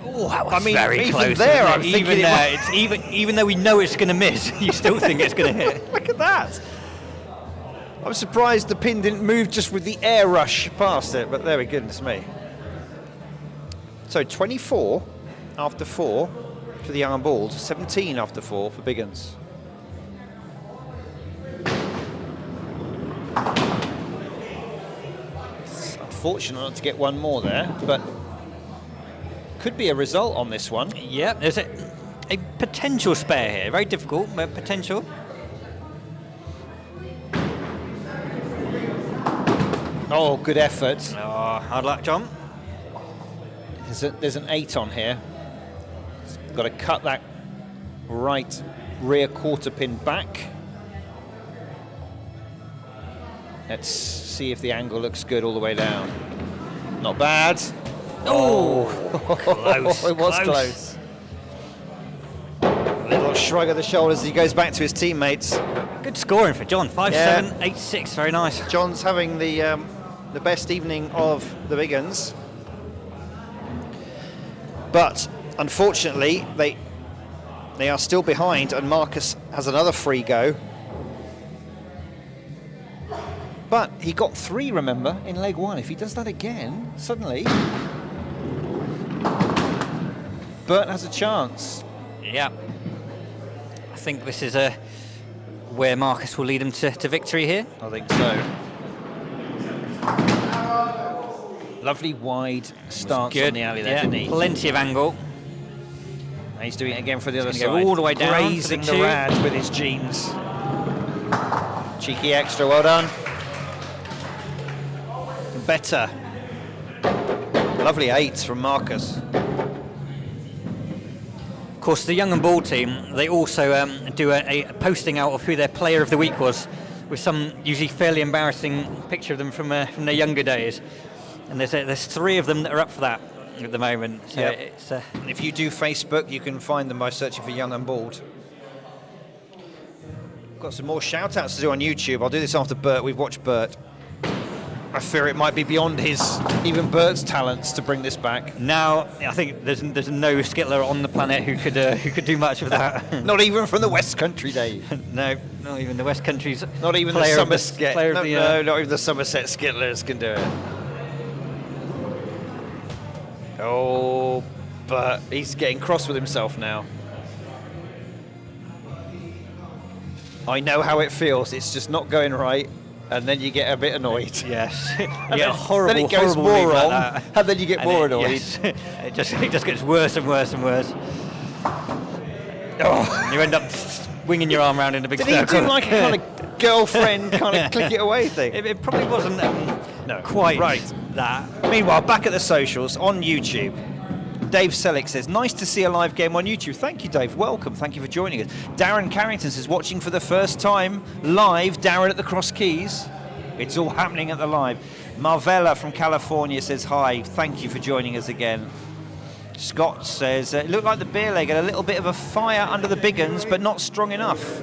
Oh, that was I mean, very even close. there, isn't I'm it? thinking even it there, it's even though we know it's going to miss, you still think it's going to hit. Look at that. I'm surprised the pin didn't move just with the air rush past it, but there we go, goodness me. So 24 after 4 for the young and bald, 17 after 4 for Biguns. It's unfortunate not to get one more there, but could be a result on this one. Yeah, there's a potential spare here. Very difficult, but potential. Oh, good effort. Oh, hard luck, John. There's an 8 on here. Got to cut that right rear quarter pin back. Let's see if the angle looks good all the way down. Not bad. Oh, close. It was close. A little shrug of the shoulders as he goes back to his teammates. Good scoring for John. 5-7, 8-6. Very nice. John's having the best evening of the Big Uns. But unfortunately, they are still behind, and Marcus has another free go. But he got 3, remember, in leg 1. If he does that again, suddenly, Bert has a chance. Yeah. I think this is where Marcus will lead him to victory here. I think so. Lovely wide stance on the alley there, didn't he? Plenty of angle. And he's doing it again for the other He's side. gonna go all the way down for the Grazing the 2. rad with his jeans. Cheeky extra, well done. Better. Lovely 8s from Marcus. Of course, the Young and Bald team, they also do a posting out of who their player of the week was, with some usually fairly embarrassing picture of them from their younger days. And there's 3 of them that are up for that at the moment. So Yep. it's And if you do Facebook, you can find them by searching for Young and Bald. Got some more shout-outs to do on YouTube. I'll do this after Bert. We've watched Bert. I fear it might be beyond even Bert's talents to bring this back. now I think there's no Skittler on the planet who could do much with that. Not even from the West Country days. No, not even the West Country's. Not even the player of Somerset. player of No, not even the Somerset Skittlers can do it. Oh, but he's getting cross with himself now. I know how it feels. It's just not going right, and then you get a bit annoyed. Yes. And Yeah, then, horrible. then it goes horrible more league like wrong, that. and then you get And more it- annoyed. yes. it just gets worse and worse and worse. Oh. You end up swinging your arm around in a big Did he circle. do like a kind of girlfriend kind of click it away thing? It probably wasn't No, quite right. that. Meanwhile, back at the socials on YouTube, Dave Selleck says, nice to see a live game on YouTube. Thank you, Dave. Welcome. Thank you for joining us. Darren Carrington says, watching for the first time live, Darren at the Cross Keys. It's all happening at the live. Marvella from California says, hi. Thank you for joining us again. Scott says, it looked like the beer leg had a little bit of a fire under the Big Uns, but not strong enough.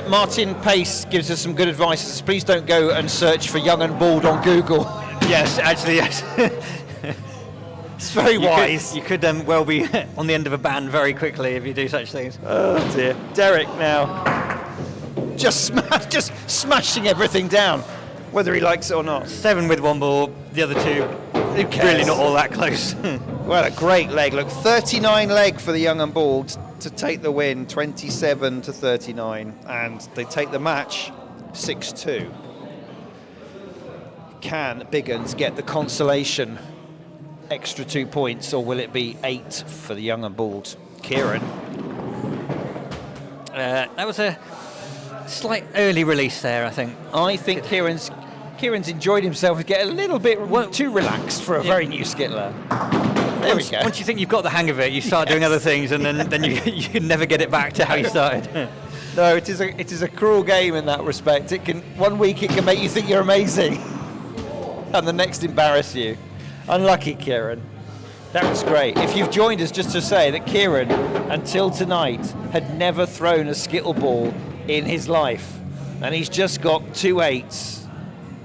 Martin Pace gives us some good advice. He says, please don't go and search for Young and Bald on Google. Yes, actually, yes. It's very wise. You could well be on the end of a ban very quickly if you do such things. Oh dear. Derek now. Just smashing everything down, whether he likes it or not. 7 with 1 ball, the other 2 Who cares? really not all that close. Well, a great leg. Look, 39 leg for the Young and Bald to take the win, 27 to 39, and they take the match 6-2. Can Biguns get the consolation extra 2 points, or will it be 8 for the young and bald Kieran? That was a slight early release there, I think. I think Kieran's enjoyed himself and get a little bit too relaxed for a very new skittler. There we go. Once you think you've got the hang of it, you start doing other things, and then you never get it back to how you started. No, it is a cruel game in that respect. It can, one week it can make you think you're amazing, and the next embarrass you. Unlucky, Kieran. That was great. If you've joined us, just to say that Kieran, until tonight, had never thrown a skittle ball in his life, and he's just got 2 8s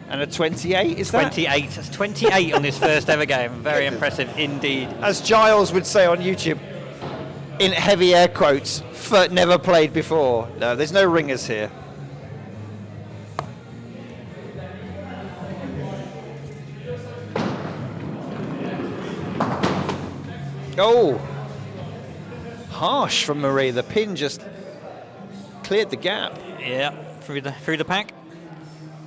and a 28. Is that 28? That's 28 on his first ever game. Very impressive indeed. As Giles would say on YouTube, in heavy air quotes, never played before. No, there's no ringers here. Oh, harsh from Marie. The pin just cleared the gap. Yeah, through the pack.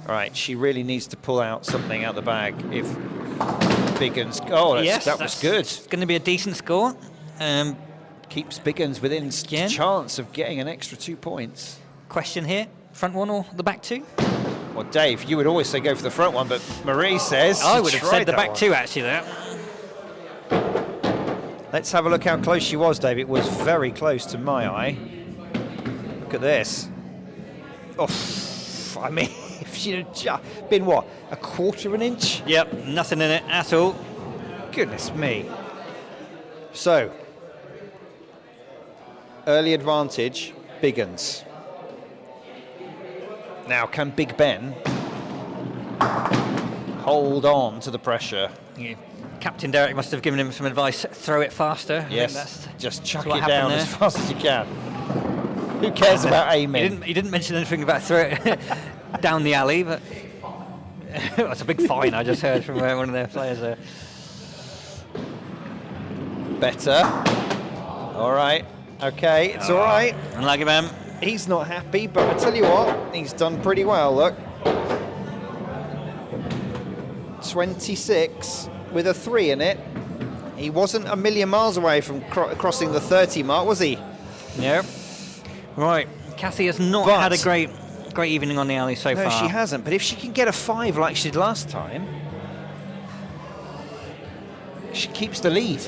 Right, she really needs to pull out something out the bag if Biguns. Oh, yes, that was good. It's going to be a decent score. Keeps Biguns within chance of getting an extra 2 points. Question here: front one or the back two? Well, Dave, you would always say go for the front one, but Marie says I would have said the back one. two actually there. Let's have a look how close she was, Dave. It was very close to my eye. Look at this. Oh, I mean, if she'd have been, what, a quarter of an inch? Yep, nothing in it at all. Goodness me. So, early advantage, Biguns. Now, can Big Ben hold on to the pressure? Yeah. Captain Derek must have given him some advice. Throw it faster. Yes, just chuck what it down happened as fast as you can. Who cares about aiming? He didn't mention anything about throw it down the alley, but that's a big fine I just heard from one of their players there. Better. All right. Okay, it's all right. Unlucky man. He's not happy, but I tell you what, he's done pretty well, look. 26 with a 3 in it. He wasn't a million miles away from crossing the 30 mark, was he? No. Right. Kathy has not had a great evening on the alley so far. No, she hasn't. But if she can get a 5 like she did last time, she keeps the lead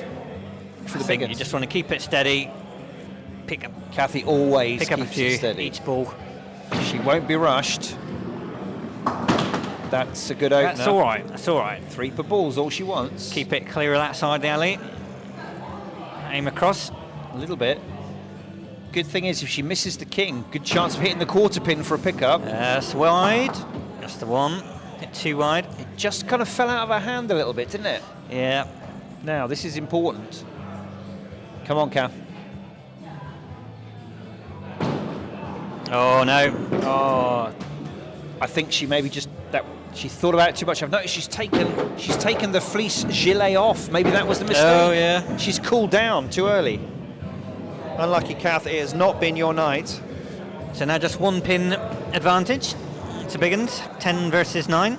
for the Biguns. You just want to keep it steady. Kathy always pick up keeps a few it steady. each ball. She won't be rushed. That's a good opener. That's all right. That's all right. 3 per ball's all she wants. Keep it clear of that side of the alley. Aim across. A little bit. Good thing is, if she misses the king, good chance of hitting the quarter pin for a pickup. That's wide. That's the one. Hit too wide. It just kind of fell out of her hand a little bit, didn't it? Yeah. Now, this is important. Come on, Kath. Oh, no. Oh, I think she maybe just she thought about it too much. I've noticed she's taken the fleece gilet off. Maybe that was the mistake. Oh, yeah. She's cooled down too early. Unlucky, Kath. It has not been your night. So now just 1 pin advantage to Biguns. 10 versus 9.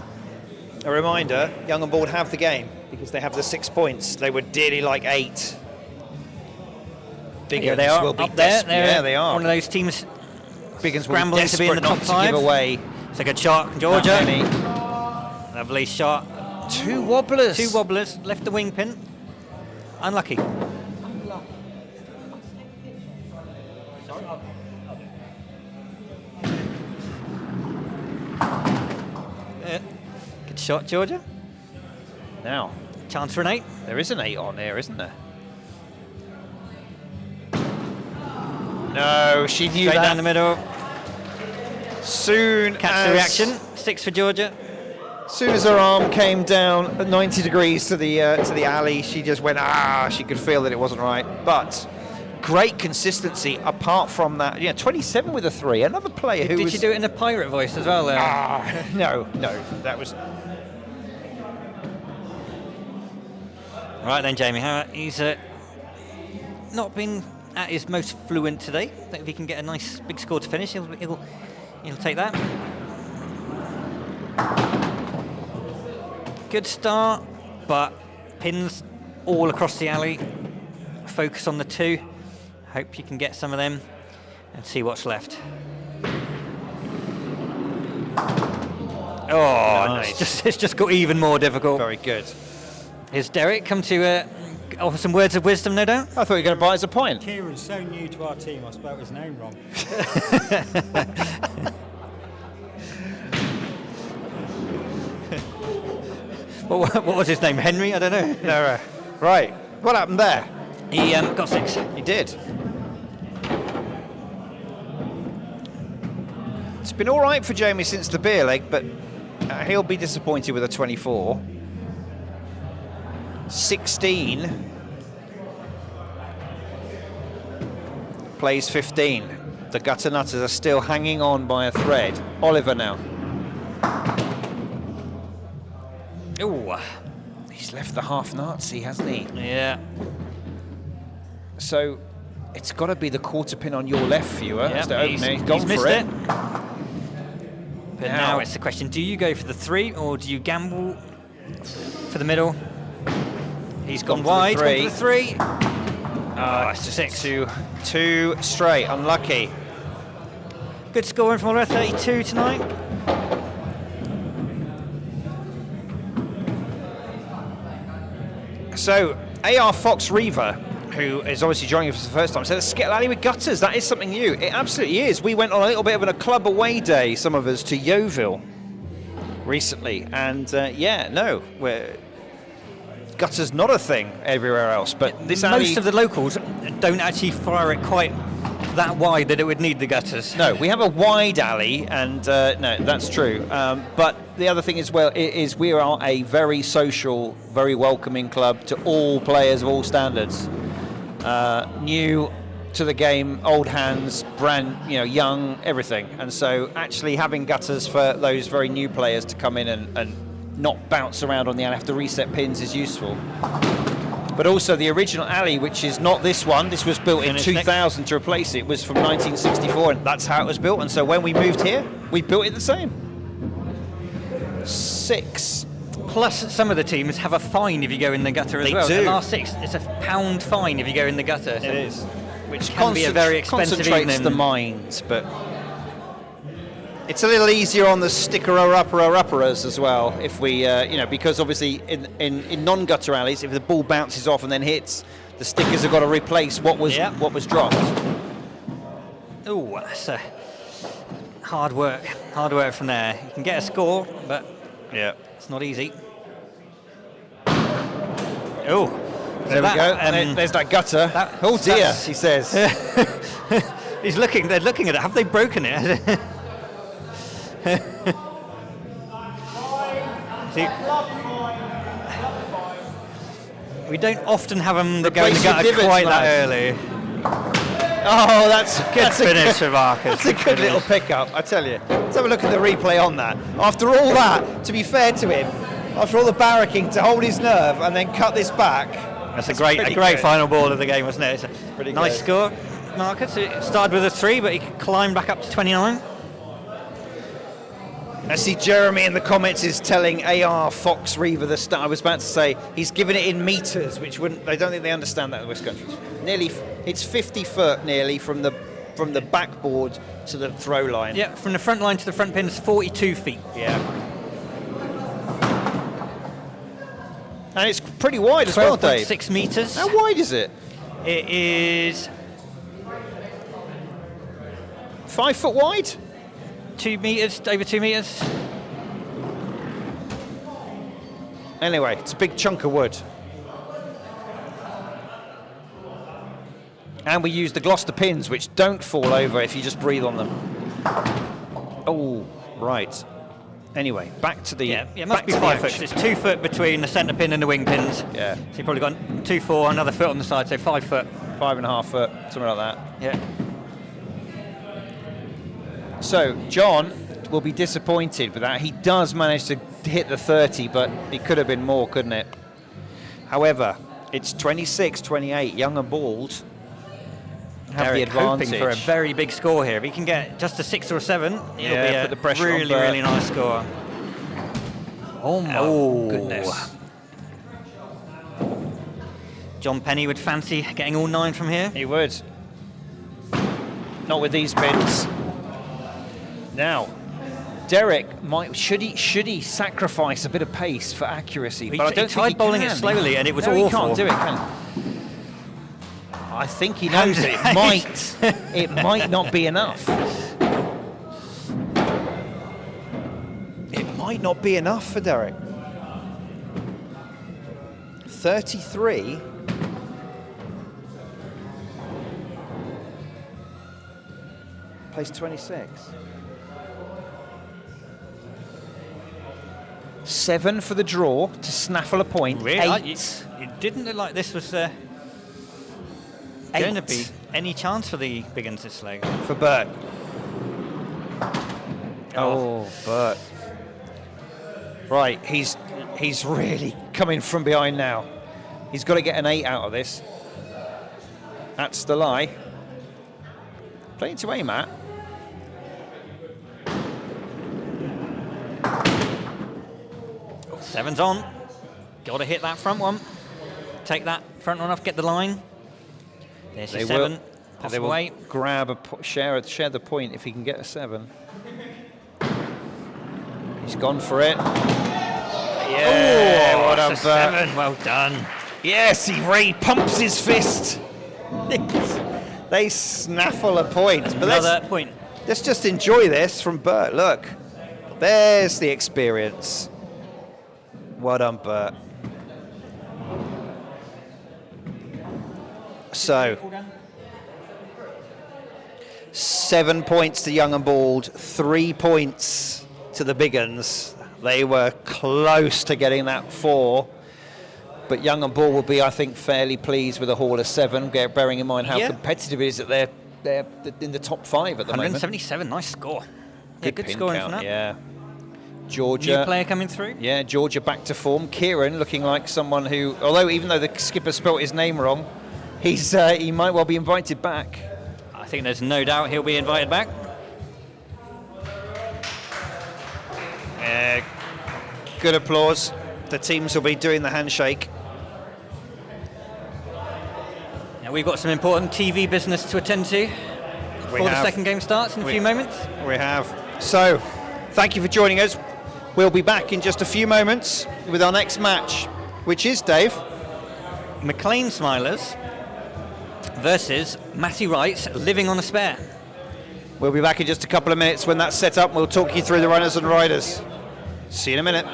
A reminder: Young and Board have the game because they have the 6 points. They would dearly like 8. Biguns they are will be up there. Yeah, they are. One of those teams Biguns scrambling to be in the top 5. To give away. It's a good shot, Georgia. Lovely shot. 2 wobblers. 2 wobblers. Left the wing pin. Unlucky. Good shot, Georgia. Now, chance for an 8. There is an 8 on there, isn't there? No, she knew Straight that. down the middle. Soon Catch the reaction. 6 for Georgia. Soon as her arm came down at 90 degrees to the alley, she just went, she could feel that it wasn't right. But great consistency apart from that. Yeah, 27 with a 3. Another player who Did was... she do it in a pirate voice as well? No, that was... Right then, Jamie, he's not been at his most fluent today. I think if he can get a nice big score to finish, he'll take that. Good start, but pins all across the alley. Focus on the 2. Hope you can get some of them and see what's left. Oh, Nice. it's just got even more difficult. Very good. Here's Derek, come to offer some words of wisdom, no doubt. I thought you were going to buy us a point. Kieran's so new to our team, I spelled his name wrong. What was his name? Henry? I don't know. No, right. What happened there? He got 6. He did. It's been all right for Jamie since the beer leg, but he'll be disappointed with a 24. 16. Plays 15. The Gutter Nutters are still hanging on by a thread. Oliver now. Ooh. He's left the half Nazi, hasn't he? Yeah. So it's got to be the quarter pin on your left, viewer. Yeah, That's the opening. He's he's gone missed for it. it. But now it's the question, do you go for the 3 or do you gamble for the middle? He's Gone gone wide, for the 3. gone for the 3. It's just 6. two straight. Unlucky. Good scoring from Oliver, 32 tonight. So AR Fox Reaver, who is obviously joining us for the first time, said Skittle Alley with gutters. That is something new. It absolutely is. We went on a little bit of a club away day, some of us, to Yeovil recently, and gutters not a thing everywhere else, but this alley. Most of the locals don't actually fire it quite that wide that it would need the gutters. No, we have a wide alley, and no, that's true. But the other thing as well is we are a very social, very welcoming club to all players of all standards. New to the game, old hands, young, everything. And so actually having gutters for those very new players to come in and not bounce around on the alley, have to reset pins is useful. But also the original alley, which is not this one, this was built in 2000 to replace it, was from 1964, and that's how it was built. And so when we moved here, we built it the same. 6. Plus, some of the teams have a fine if you go in the gutter as They well. do. The last 6, it's £1 fine if you go in the gutter. It is. Which can be a very expensive concentrates evening. the minds, but it's a little easier on the sticker-upperers as well. If we, because obviously in non-gutter alleys, if the ball bounces off and then hits, the stickers have got to replace what was dropped. Oh, that's hard work from there. You can get a score, but Yeah. it's not easy. Oh, There we go. There's that gutter. Oh dear, he says. They're looking at it. Have they broken it? See, we don't often have them that go in the Replace your gutter divots, quite that lad. early. Oh, that's Good finish for Marcus. That's a good little pickup, I tell you. Let's have a look at the replay on that. After all that, to be fair to him, after all the barracking to hold his nerve and then cut this back. That's a great final ball of the game, wasn't it? It's a pretty nice good. score, Marcus. It started with a 3, but he climbed back up to 29. I see Jeremy in the comments is telling AR Fox Reaver the start. I was about to say he's given it in meters, which I don't think they understand that in the West Country. It's 50 foot nearly from the backboard to the throw line. Yeah, from the front line to the front pin is 42 feet. Yeah. And it's pretty wide as well, Dave. 12.6 meters. How wide is it? It is 5 foot wide? 2 meters, over 2 meters. Anyway, it's a big chunk of wood. And we use the Gloucester pins, which don't fall over if you just breathe on them. Oh, right. Anyway, back to the... Yeah, it must back be to the 5 foot. action. It's 2 foot between the centre pin and the wing pins. Yeah. So you've probably got 2, 4, another foot on the side, so 5 foot. 5.5 foot, something like that. Yeah. So, John will be disappointed with that. He does manage to hit the 30, but it could have been more, couldn't it? However, it's 26-28, young and bald have Derek the advantage. hoping for a very big score here. If he can get just a 6 or a 7, it'll be put the pressure on really, Bert. really nice score. Oh my goodness. John Penny would fancy getting all 9 from here. He would. Not with these pins. Now, Derek should he sacrifice a bit of pace for accuracy? He But I don't tried think he bowling can. it slowly, and it was No, awful. he can't do it, can he? I think he knows that it might not be enough. It might not be enough for Derek. 33. Plays 26. 7 for the draw to snaffle a point. Really? 8. It didn't look like this was going to be any chance for the Big Uns this leg. For Bert. Oh, Bert. Right, he's really coming from behind now. He's got to get an 8 out of this. That's the lie. Playing to aim at. Seven's on. Got to hit that front one. Take that front one off, get the line. There's your 7. They will grab share the point if he can get a 7. He's gone for it. Yeah, what that's a 7. Well done. Yes, he pumps his fist. They snaffle a point. But Another point. Let's just enjoy this from Bert. Look, there's the experience. Well done, Bert. So, 7 points to Young and Bald, 3 points to the Big Uns. They were close to getting that 4. But Young and Bald will be, I think, fairly pleased with a haul of 7, bearing in mind how competitive it is that they're in the top 5 at the moment. 177, nice score. Good pin scoring count, from that. Yeah. Georgia. New player coming through. Yeah, Georgia back to form. Kieran looking like someone who, although even though the skipper spelt his name wrong, he might well be invited back. I think there's no doubt he'll be invited back. Good applause. The teams will be doing the handshake. Now we've got some important TV business to attend to before the second game starts in a few moments. We have. So, thank you for joining us. We'll be back in just a few moments with our next match, which is, Dave? Maclean Smilers versus Matty Wright's Living on a Spare. We'll be back in just a couple of minutes. When that's set up, we'll talk you through the runners and riders. See you in a minute.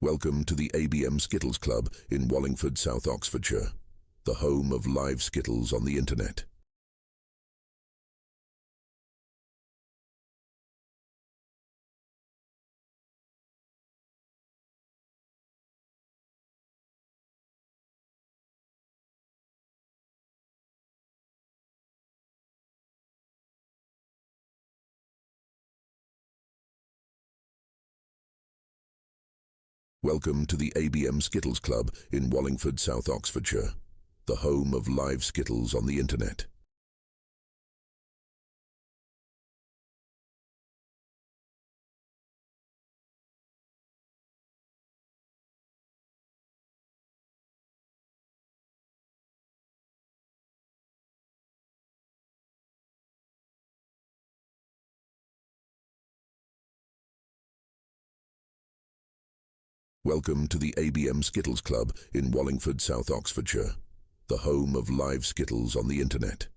Welcome to the ABM Skittles Club in Wallingford, South Oxfordshire, the home of live Skittles on the internet. Welcome to the ABM Skittles Club in Wallingford, South Oxfordshire, the home of live Skittles on the internet. Welcome to the ABM Skittles Club in Wallingford, South Oxfordshire, the home of live Skittles on the internet.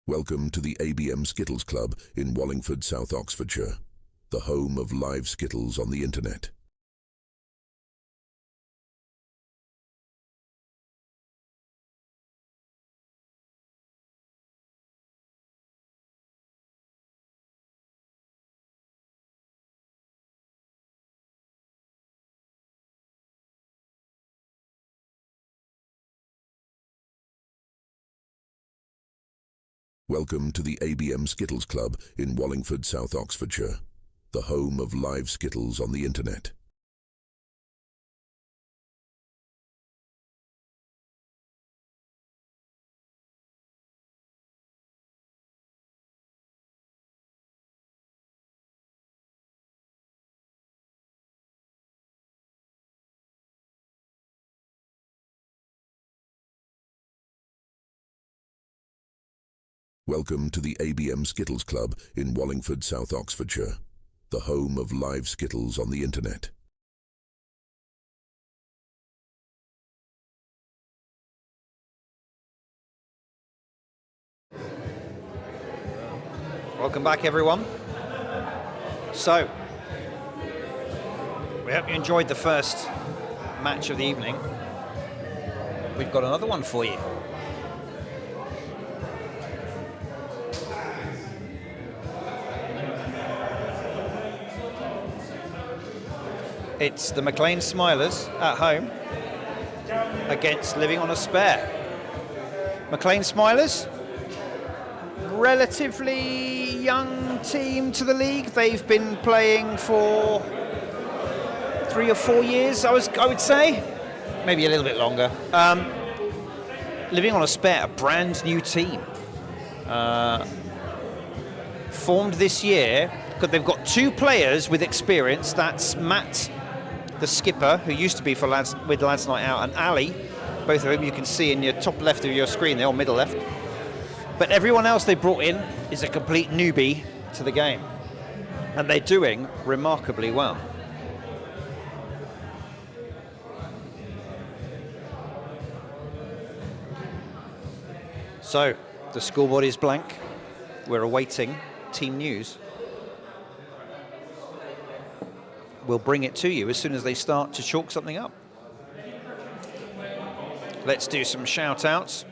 Welcome to the ABM Skittles Club in Wallingford, South Oxfordshire, the home of live Skittles on the internet. Welcome to the ABM Skittles Club in Wallingford, South Oxfordshire, the home of live Skittles on the internet. Welcome to the ABM Skittles Club in Wallingford, South Oxfordshire, the home of live Skittles on the internet. Welcome back, everyone. So, we hope you enjoyed the first match of the evening. We've got another one for you. It's the Maclean Smilers at home against Living on a Spare. Maclean Smilers, relatively young team to the league. They've been playing for 3 or 4 years, I would say, maybe a little bit longer. Living on a Spare, a brand new team, formed this year because they've got 2 players with experience. That's Matt, the skipper, who used to be for Lads Night Out, and Ali, both of whom you can see in your top left of your screen there, or middle left. But everyone else they brought in is a complete newbie to the game, and they're doing remarkably well. So, the scoreboard is blank. We're awaiting team news. We'll bring it to you as soon as they start to chalk something up. Let's do some shout-outs.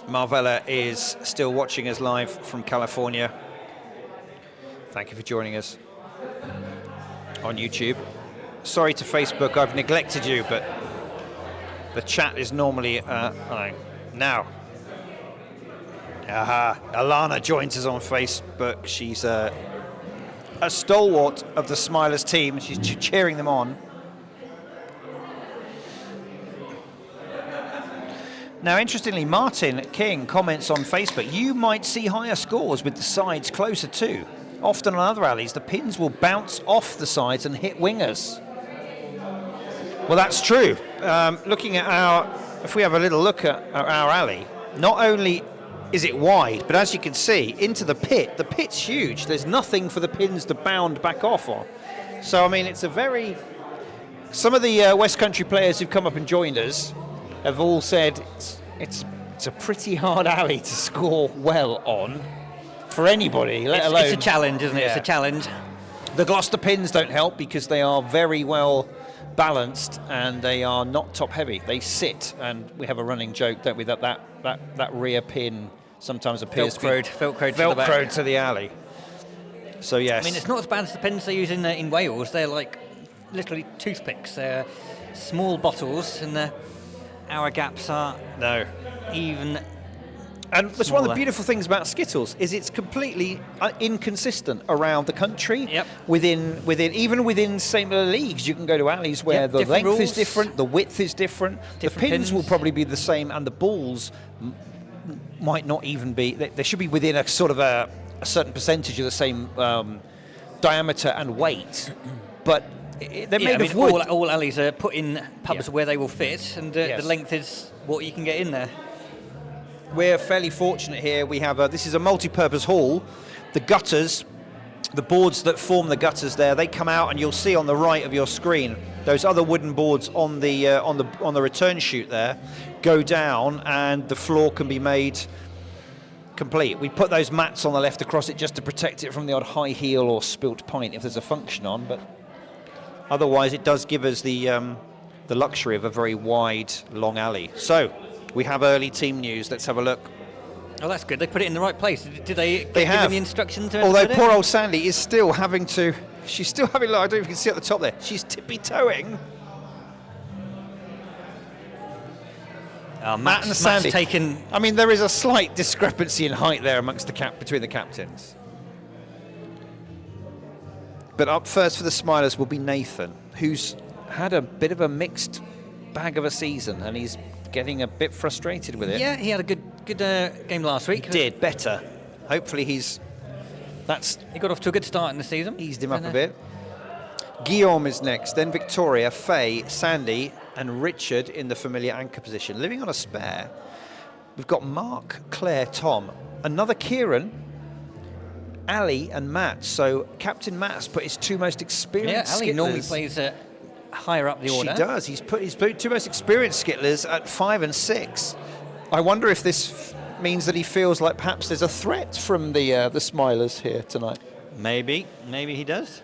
Marvella is still watching us live from California. Thank you for joining us on YouTube. Sorry to Facebook, I've neglected you, but the chat is normally now. Alana joins us on Facebook. She's a stalwart of the Smilers team. She's cheering them on. Now, interestingly, Martin King comments on Facebook, you might see higher scores with the sides closer to. Often on other alleys, the pins will bounce off the sides and hit wingers. Well, that's true. Looking at if we have a little look at our alley, not only is it wide, but as you can see, into the pit's huge. There's nothing for the pins to bound back off on. So, I mean, it's a very... Some of the West Country players who've come up and joined us have all said it's a pretty hard alley to score well on for anybody, let alone... It's a challenge, isn't it? Yeah. It's a challenge. The Gloucester pins don't help because they are very well balanced and they are not top heavy. They sit, and we have a running joke, don't we, that rear pin sometimes appears Velcroed to the alley. So yes. I mean, it's not as bad as the pins they use in Wales. They're like literally toothpicks. They're small bottles, and our gaps are even. And it's smaller. one of the beautiful things about Skittles is it's completely inconsistent around the country. Yep. Even within similar leagues, you can go to alleys where the length rules. is different, the width is different. The pins will probably be the same, and the balls might not even be. They should be within a sort of a certain percentage of the same diameter and weight, but they're made of wood. All alleys are put in pubs where they will fit, and the length is what you can get in there. We're fairly fortunate here. We have this is a multi-purpose hall. The gutters, the boards that form the gutters there, they come out, and you'll see on the right of your screen those other wooden boards on the return chute there go down, and the floor can be made complete. We put those mats on the left across it just to protect it from the odd high heel or spilt pint if there's a function on, but otherwise it does give us the luxury of a very wide, long alley. So we have early team news. Let's have a look. Oh, that's good. They put it in the right place. Did they give have them the instructions? Although poor old Sandy is still having to... She's still having... Look, I don't know if you can see at the top there. She's tippy-toeing. Matt and Matt's Sandy. taken. I mean, there is a slight discrepancy in height there amongst between the captains. But up first for the Smilers will be Nathan, who's had a bit of a mixed bag of a season, and he's getting a bit frustrated with it. Yeah, he had a good game last week. He did better. Hopefully he got off to a good start in the season. eased him up a bit. Guillaume is next, then Victoria, Faye, Sandy, and Richard in the familiar anchor position. Living on a spare, we've got Mark, Claire, Tom, another Kieran, Ali, and Matt. So Captain Matt's put his two most experienced Ali skittlers. normally plays higher up the order. She does. He's put two most experienced skittlers at 5 and 6. I wonder if this means that he feels like perhaps there's a threat from the Smilers here tonight. Maybe he does.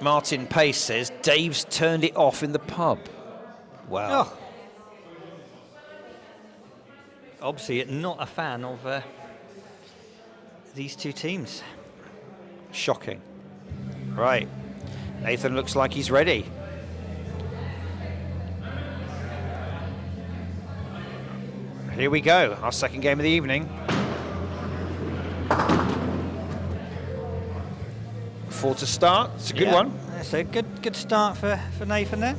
Martin Pace says Dave's turned it off in the pub. Wow. Oh. Obviously, not a fan of these two teams. Shocking. Right. Nathan looks like he's ready. Here we go, our second game of the evening. 4 to start. It's a good one. That's a good start for Nathan there.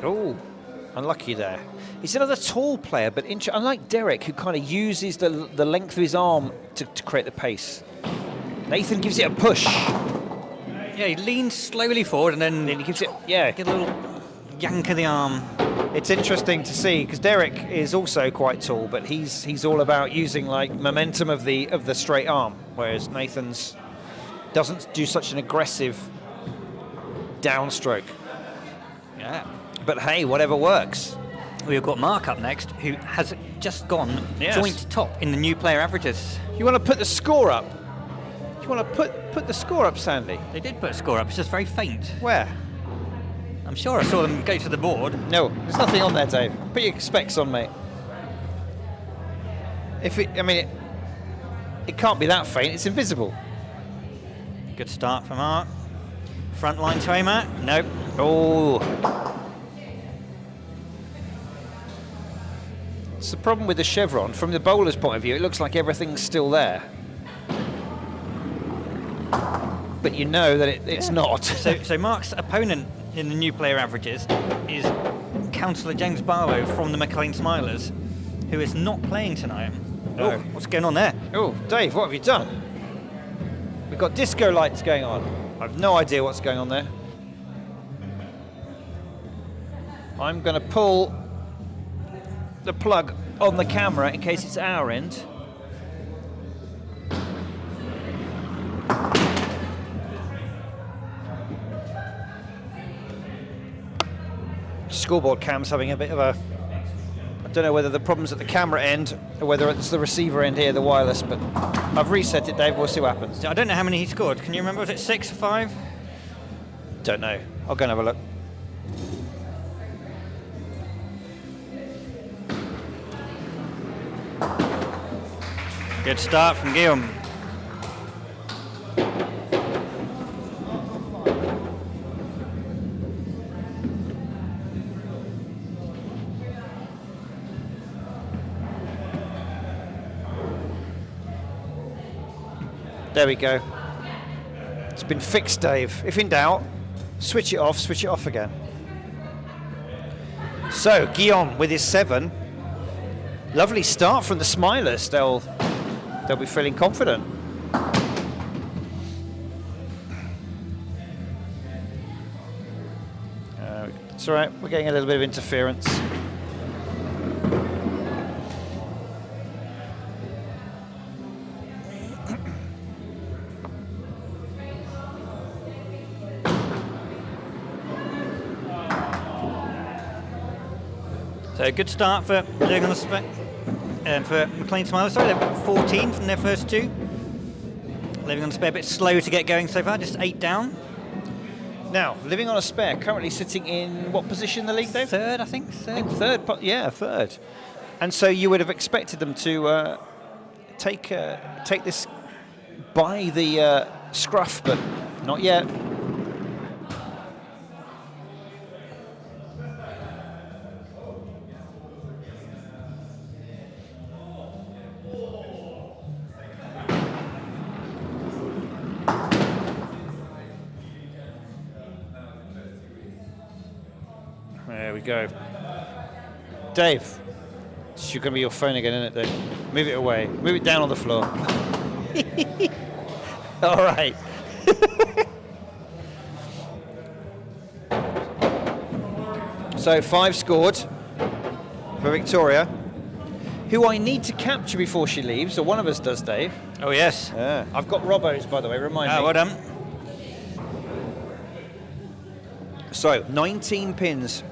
Oh, unlucky there. He's another tall player, but unlike Derek, who kind of uses the length of his arm to create the pace. Nathan gives it a push. Yeah, he leans slowly forward and then Then he gives it, yeah. get a little yank of the arm. It's interesting to see because Derek is also quite tall, but he's all about using like momentum of the straight arm, whereas Nathan's doesn't do such an aggressive downstroke. Yeah. But hey, whatever works. We've got Mark up next, who has just gone Yes. joint top in the new player averages. You want to put the score up? You want to put the score up, Sandy? They did put a score up, it's just very faint. Where? I'm sure I saw them go to the board. No, there's nothing on there, Dave. Put your specs on, mate. It can't be that faint. It's invisible. Good start for Mark. Front line to aim at. Nope. Oh. It's the problem with the chevron. From the bowler's point of view, it looks like everything's still there. But you know that it's not. So Mark's opponent in the new player averages is Councillor James Barlow from the Maclean Smilers, who is not playing tonight. No. Oh, what's going on there? Oh, Dave, what have you done? We've got disco lights going on. I've no idea what's going on there. I'm going to pull the plug on the camera in case it's our end. Scoreboard cam's having a bit of a... I don't know whether the problem's at the camera end or whether it's the receiver end here, the wireless, but I've reset it, Dave. We'll see what happens. I don't know how many he scored. Can you remember? Was it 6 or 5? Don't know. I'll go and have a look. Good start from Guillaume. There we go. It's been fixed, Dave. If in doubt, switch it off again. So, Guillaume with his 7. Lovely start from the Smilers. They'll be feeling confident. It's all right. We're getting a little bit of interference. So good start for living on the spec for Maclean Smilers. Sorry, they're 14 from their first 2. Living on the spare, a bit slow to get going so far, just 8 down. Now, living on a spare, currently sitting in what position in the league, Dave? Third, I think. Third. Third. And so you would have expected them to take this by the scruff, but not yet. There we go. Dave, it's going to be your phone again, isn't it, Dave? Move it away. Move it down on the floor. All right. So 5 scored for Victoria, who I need to capture before she leaves, or one of us does, Dave. Oh, yes. Yeah. I've got Robbo's, by the way, remind me. Well done. So 19 pins,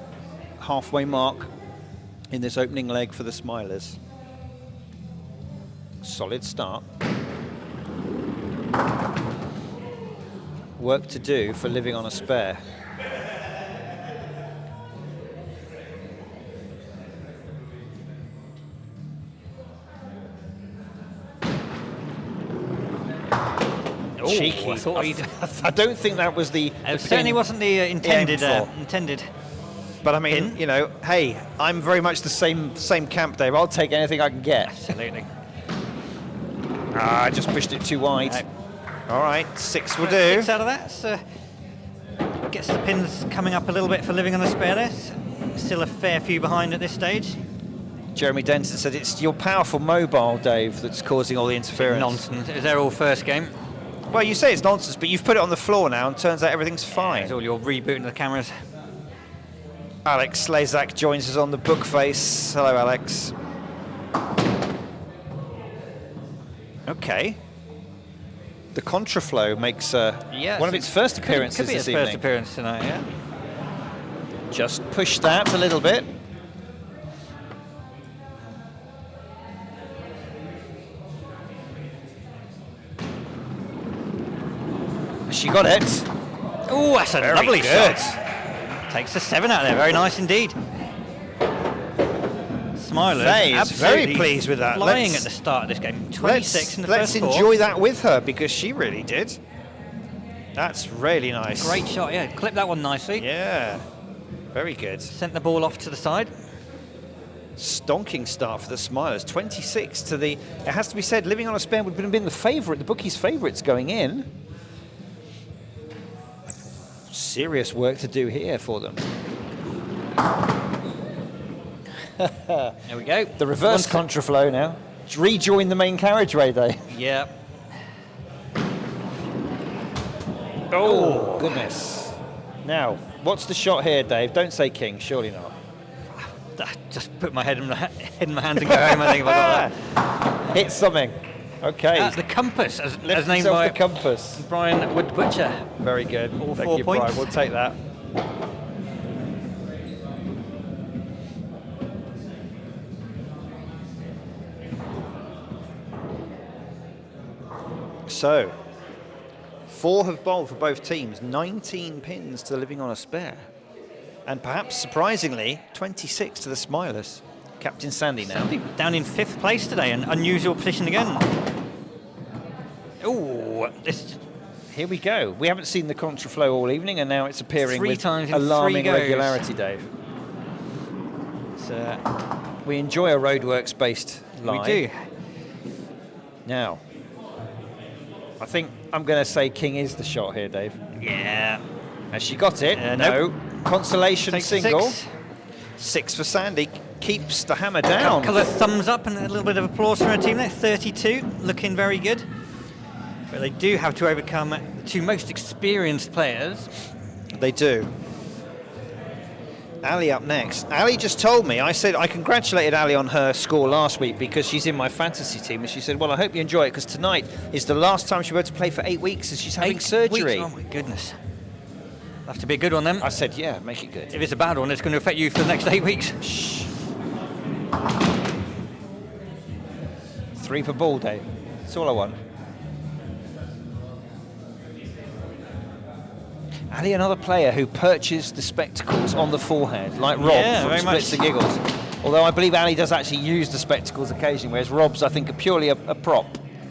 halfway mark in this opening leg for the Smilers. Solid start. Work to do for living on a spare. Cheeky. I don't think that was the It certainly wasn't the intended. But I mean, you know, hey, I'm very much the same camp, Dave. I'll take anything I can get. Absolutely. I just pushed it too wide. No. All right, 6 will do. 6 out of that. So gets the pins coming up a little bit for living on a spare there. Still a fair few behind at this stage. Jeremy Denton said it's your powerful mobile, Dave, that's causing all the interference. Nonsense. It was their all first game. Well, you say it's nonsense, but you've put it on the floor now, and turns out everything's fine. It's all your rebooting the cameras. Alex Slazak joins us on the book face. Hello, Alex. Okay. The contraflow makes one of its first appearances could be this its first evening. appearance tonight, yeah. Just push that a little bit. She got it. Oh, that's a Very lovely good. shot. Takes a 7 out there. Very nice indeed. Smilers Faye is absolutely very pleased with that. Flying at the start of this game. 26 in the let's first 4. enjoy that with her, because she really did. That's really nice. Great shot, yeah. Clipped that one nicely. Yeah. Very good. Sent the ball off to the side. Stonking start for the Smilers. 26 to the... It has to be said, living on a spare would have been the favourite, the bookies' favourites going in. Serious work to do here for them. There we go. The reverse contraflow now. Rejoin the main carriageway, though. Yeah. Oh, goodness. Now, what's the shot here, Dave? Don't say king, surely not. Just put my head in my hands and go home, I think, if I got that. Hit something. Okay. The compass, as Lift named yourself by the compass. Brian Wood Butcher. Very good. All Thank 4 you, points. Brian. We'll take that. So, 4 have bowled for both teams. 19 pins to living on a spare. And perhaps surprisingly, 26 to the Smilers. Captain Sandy now. Sandy down in 5th place today, an unusual position again. Oh, this Here we go. We haven't seen the contraflow all evening, and now it's appearing 3 with times in alarming 3 goes. regularity, Dave. We enjoy a roadworks-based line. We do. Now, I think I'm going to say king is the shot here, Dave. Yeah. Has she got it? Nope. No. Consolation Takes a single. 6. 6 for Sandy. Keeps the hammer down. Couple of thumbs up and a little bit of applause from her team there. 32, looking very good. But they do have to overcome the 2 most experienced players. They do. Ali up next. Ali just told me, I said I congratulated Ali on her score last week because she's in my fantasy team, and she said, well, I hope you enjoy it because tonight is the last time she'll be able to play for 8 weeks as she's having 8 surgery. weeks. Oh my goodness. Have to be a good one then. I said, yeah, make it good. If it's a bad one, it's going to affect you for the next 8 weeks. Shh. 3 per ball, Dave. That's all I want. Ali, another player who perches the spectacles on the forehead, like Rob Yeah, from very Splits much. the Giggles. Although I believe Ali does actually use the spectacles occasionally, whereas Rob's, I think, are purely a prop.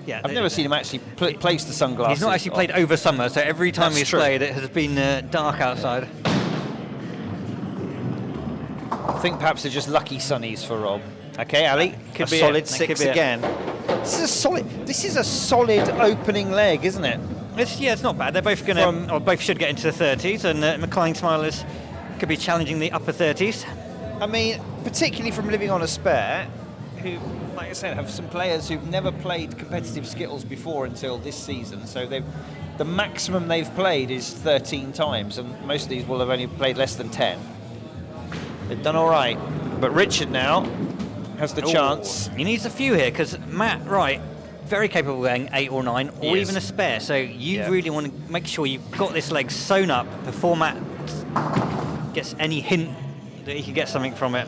Yeah, I've never seen him actually place the sunglasses. He's not actually played over summer, so every time he's played, it has been dark outside. I think perhaps they're just lucky sunnies for Rob. Okay, Ali, Could a be solid it. 6 Could be it. again. This is a solid opening leg, isn't it? It's not bad. They're both going to, or both should get into the 30s, and Maclean Smilers could be challenging the upper 30s. I mean, particularly from living on a spare, who, like I said, have some players who've never played competitive Skittles before until this season. So the maximum they've played is 13 times, and most of these will have only played less than 10. They've done all right. But Richard now has the chance. He needs a few here, because Matt Wright, very capable of going 8 or 9, or even a spare. So you really want to make sure you've got this leg sewn up before Matt gets any hint that he could get something from it.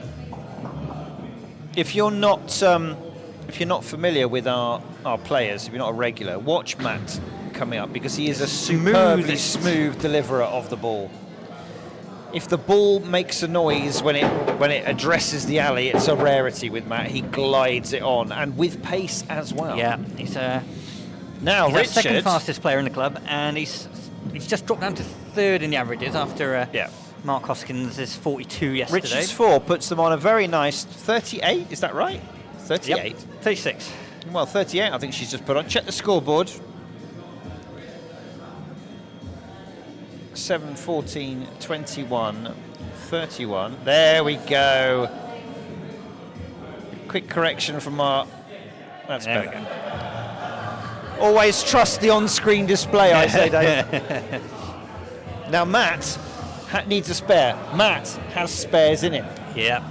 If you're not familiar with our players, if you're not a regular, watch Matt coming up, because he is a superbly smooth deliverer of the ball. If the ball makes a noise when it addresses the alley, it's a rarity with Matt. He glides it on, and with pace as well. Yeah, he's now he's Richard, the second fastest player in the club, and he's just dropped down to 3rd in the averages after Mark Hoskins' 42 yesterday. Richard's 4 puts them on a very nice 38. Is that right? 38. Yep. 36. Well, 38. I think she's just put on. Check the scoreboard. 7, 14, 21, 31. There we go. Quick correction from our... That's there better. We go. Always trust the on-screen display, I say, Dave. Now, Matt needs a spare. Matt has spares in it. Yeah.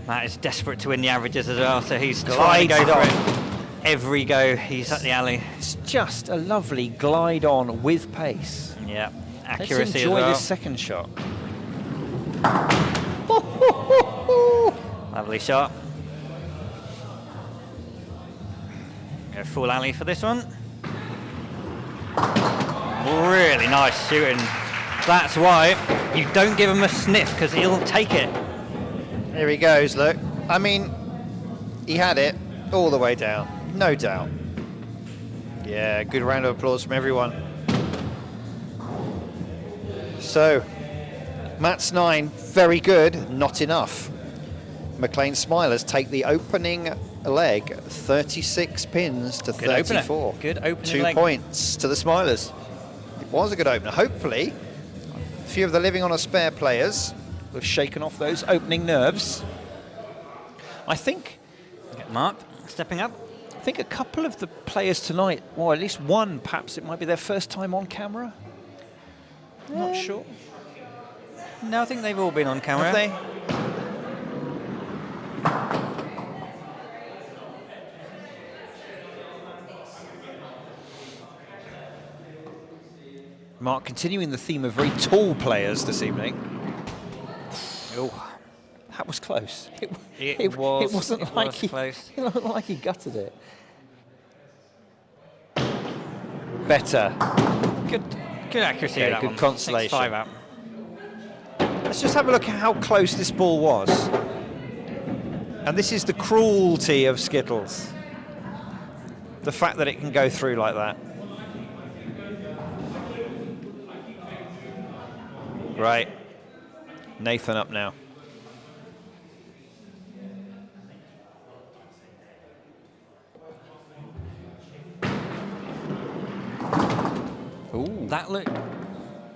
Matt is desperate to win the averages as well, so he's trying to go for it. Every go he's at the alley. It's just a lovely glide on with pace. Yeah, accuracy Let's enjoy as well. this second shot. Lovely shot. Go full alley for this one. Really nice shooting. That's why you don't give him a sniff, because he'll take it. Here he goes, look. I mean, he had it all the way down, no doubt. Yeah, good round of applause from everyone. So, Matt's 9, very good, not enough. Maclean Smilers take the opening leg, 36 pins to Good 34. Opener. Good opening 2 leg. points to the Smilers. It was a good opener. Hopefully, a few of the living on a spare players have shaken off those opening nerves. I think Mark stepping up. I think a couple of the players tonight, or at least one, perhaps it might be their first time on camera. Not sure. No, I think they've all been on camera. Have they? Mark, continuing the theme of very tall players this evening. Oh, that was close. It wasn't like he looked like he gutted it. Better. Good accuracy. Okay, that good one. consolation. 5 out. Let's just have a look at how close this ball was. And this is the cruelty of Skittles. The fact that it can go through like that. Right. Nathan up now. Ooh. That looked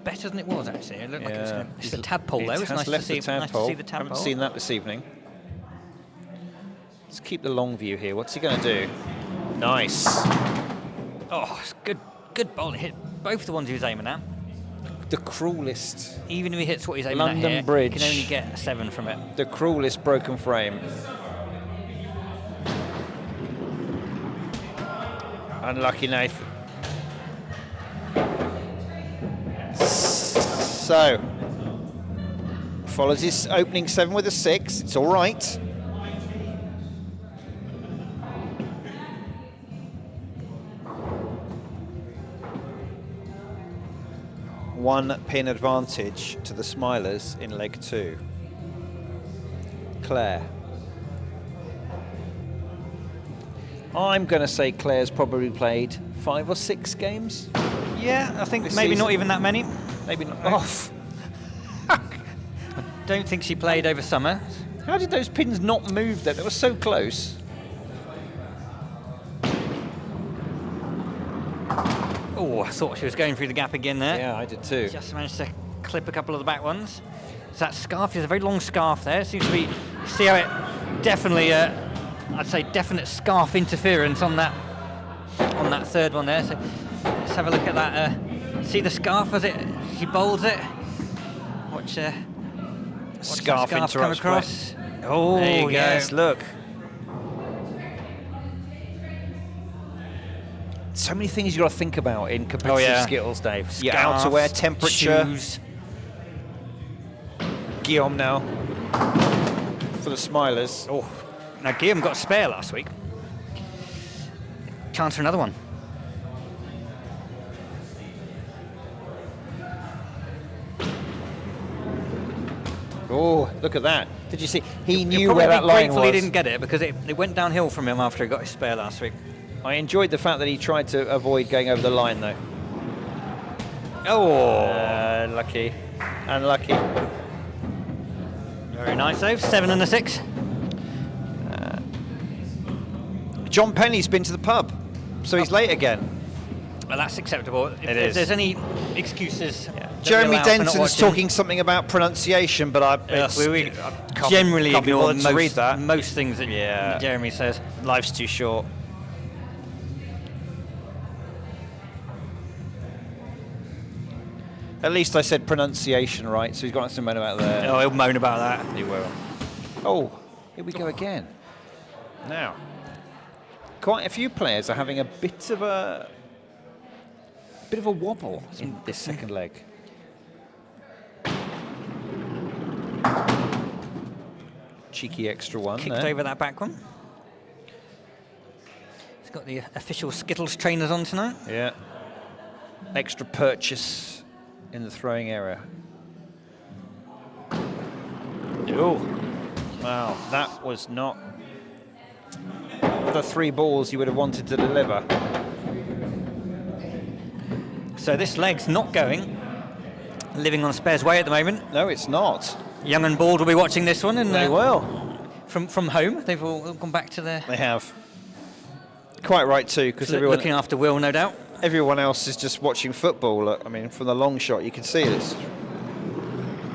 better than it was, actually. It looked like it was going to... It's the tadpole, though. It's nice to see the tadpole. Haven't seen that this evening. Let's keep the long view here. What's he going to do? Nice. Oh, it's good bowl. It hit both the ones he was aiming at. The cruelest. Even if he hits what he's aiming London at here, Bridge. he can only get a 7 from it. The cruelest broken frame. Unlucky Nathan. So, follows his opening 7 with a 6. It's all right. One pin advantage to the Smilers in leg 2. Claire. I'm going to say Claire's probably played 5 or 6 games. Yeah, I think This maybe season. not even that many. Maybe not. Off. Don't think she played over summer. How did those pins not move then? They were so close. Oh, I thought she was going through the gap again there. Yeah, I did too. Just managed to clip a couple of the back ones. So that scarf, there's a very long scarf there. It seems to be, you see how it definitely, I'd say definite scarf interference on that third one there. So let's have a look at that. See the scarf as she bowls it. Watch Scarf come interrupts across. play. Oh, There you go. yes, look. So many things you've got to think about in competitive Skittles, Dave. Your Scarves, outerwear, temperature. shoes. Guillaume now for the Smilers. Oh, now Guillaume got a spare last week. Chance for another one. Oh, look at that. Did you see? He You're knew probably where that line grateful was. he didn't get it because it went downhill from him after he got his spare last week. I enjoyed the fact that he tried to avoid going over the line, though. Oh, Lucky. Unlucky. very nice though. 7 and a 6. John Penny's been to the pub, so he's late again. Well, that's acceptable. If is. there's any excuses, that we Jeremy allow for not Denton's watching, talking something about pronunciation, but I we can't- generally can't be ignore bothered to read that. most things that Jeremy says. Life's too short. At least I said pronunciation right, so he's got something to moan about there. Oh, he'll moan about that. He will. Oh, here we go again. Now, quite a few players are having a bit of a wobble in this second leg. Cheeky extra one Kicked there. over that back one. He's got the official Skittles trainers on tonight. Yeah. Extra purchase in the throwing area. Oh, wow, that was not the 3 balls you would have wanted to deliver. So this leg's not going. Living on Spare's way at the moment. No, it's not. Young and Bald will be watching this one, and They will. from home. They've all gone back to their They have. Quite right too, because looking after Will, no doubt. everyone else is just watching football. Look, I mean, from the long shot, you can see it's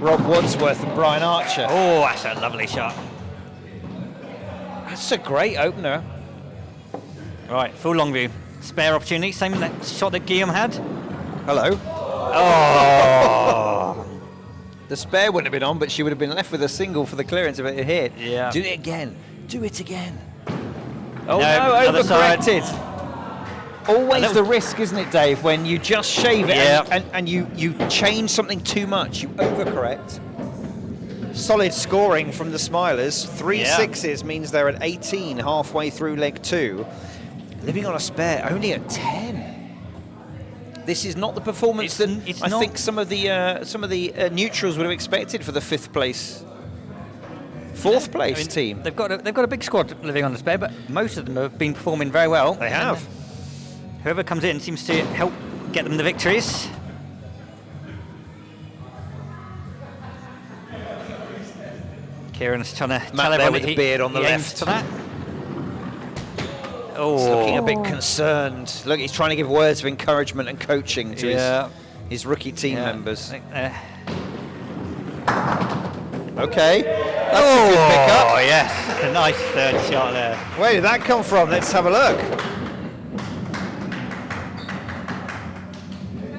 Rob Wadsworth and Brian Archer. Oh, that's a lovely shot. That's a great opener. Right, full long view. Spare opportunity, same shot that Guillaume had. Hello. Oh! The spare wouldn't have been on, but she would have been left with a single for the clearance if it had hit. Yeah. Do it again. Do it again. Oh No, no, other side. overcorrected. Always the risk, isn't it, Dave, when you just shave it and you change something too much, you overcorrect. Solid scoring from the Smilers. 3 sixes means they're at 18 halfway through leg 2. Living on a spare, only at 10. This is not the performance that I think some of the neutrals would have expected for the 5th place, 4th place team. They've got a big squad living on the spare, but most of them have been performing very well. They have. Whoever comes in seems to help get them the victories. Kieran's trying to tell there everyone with that the beard on the he aims left. for that. Oh, He's looking a bit concerned. Look, he's trying to give words of encouragement and coaching to his rookie team members. Okay, that's a good pickup. Oh yes, a nice third shot there. Where did that come from? Let's have a look.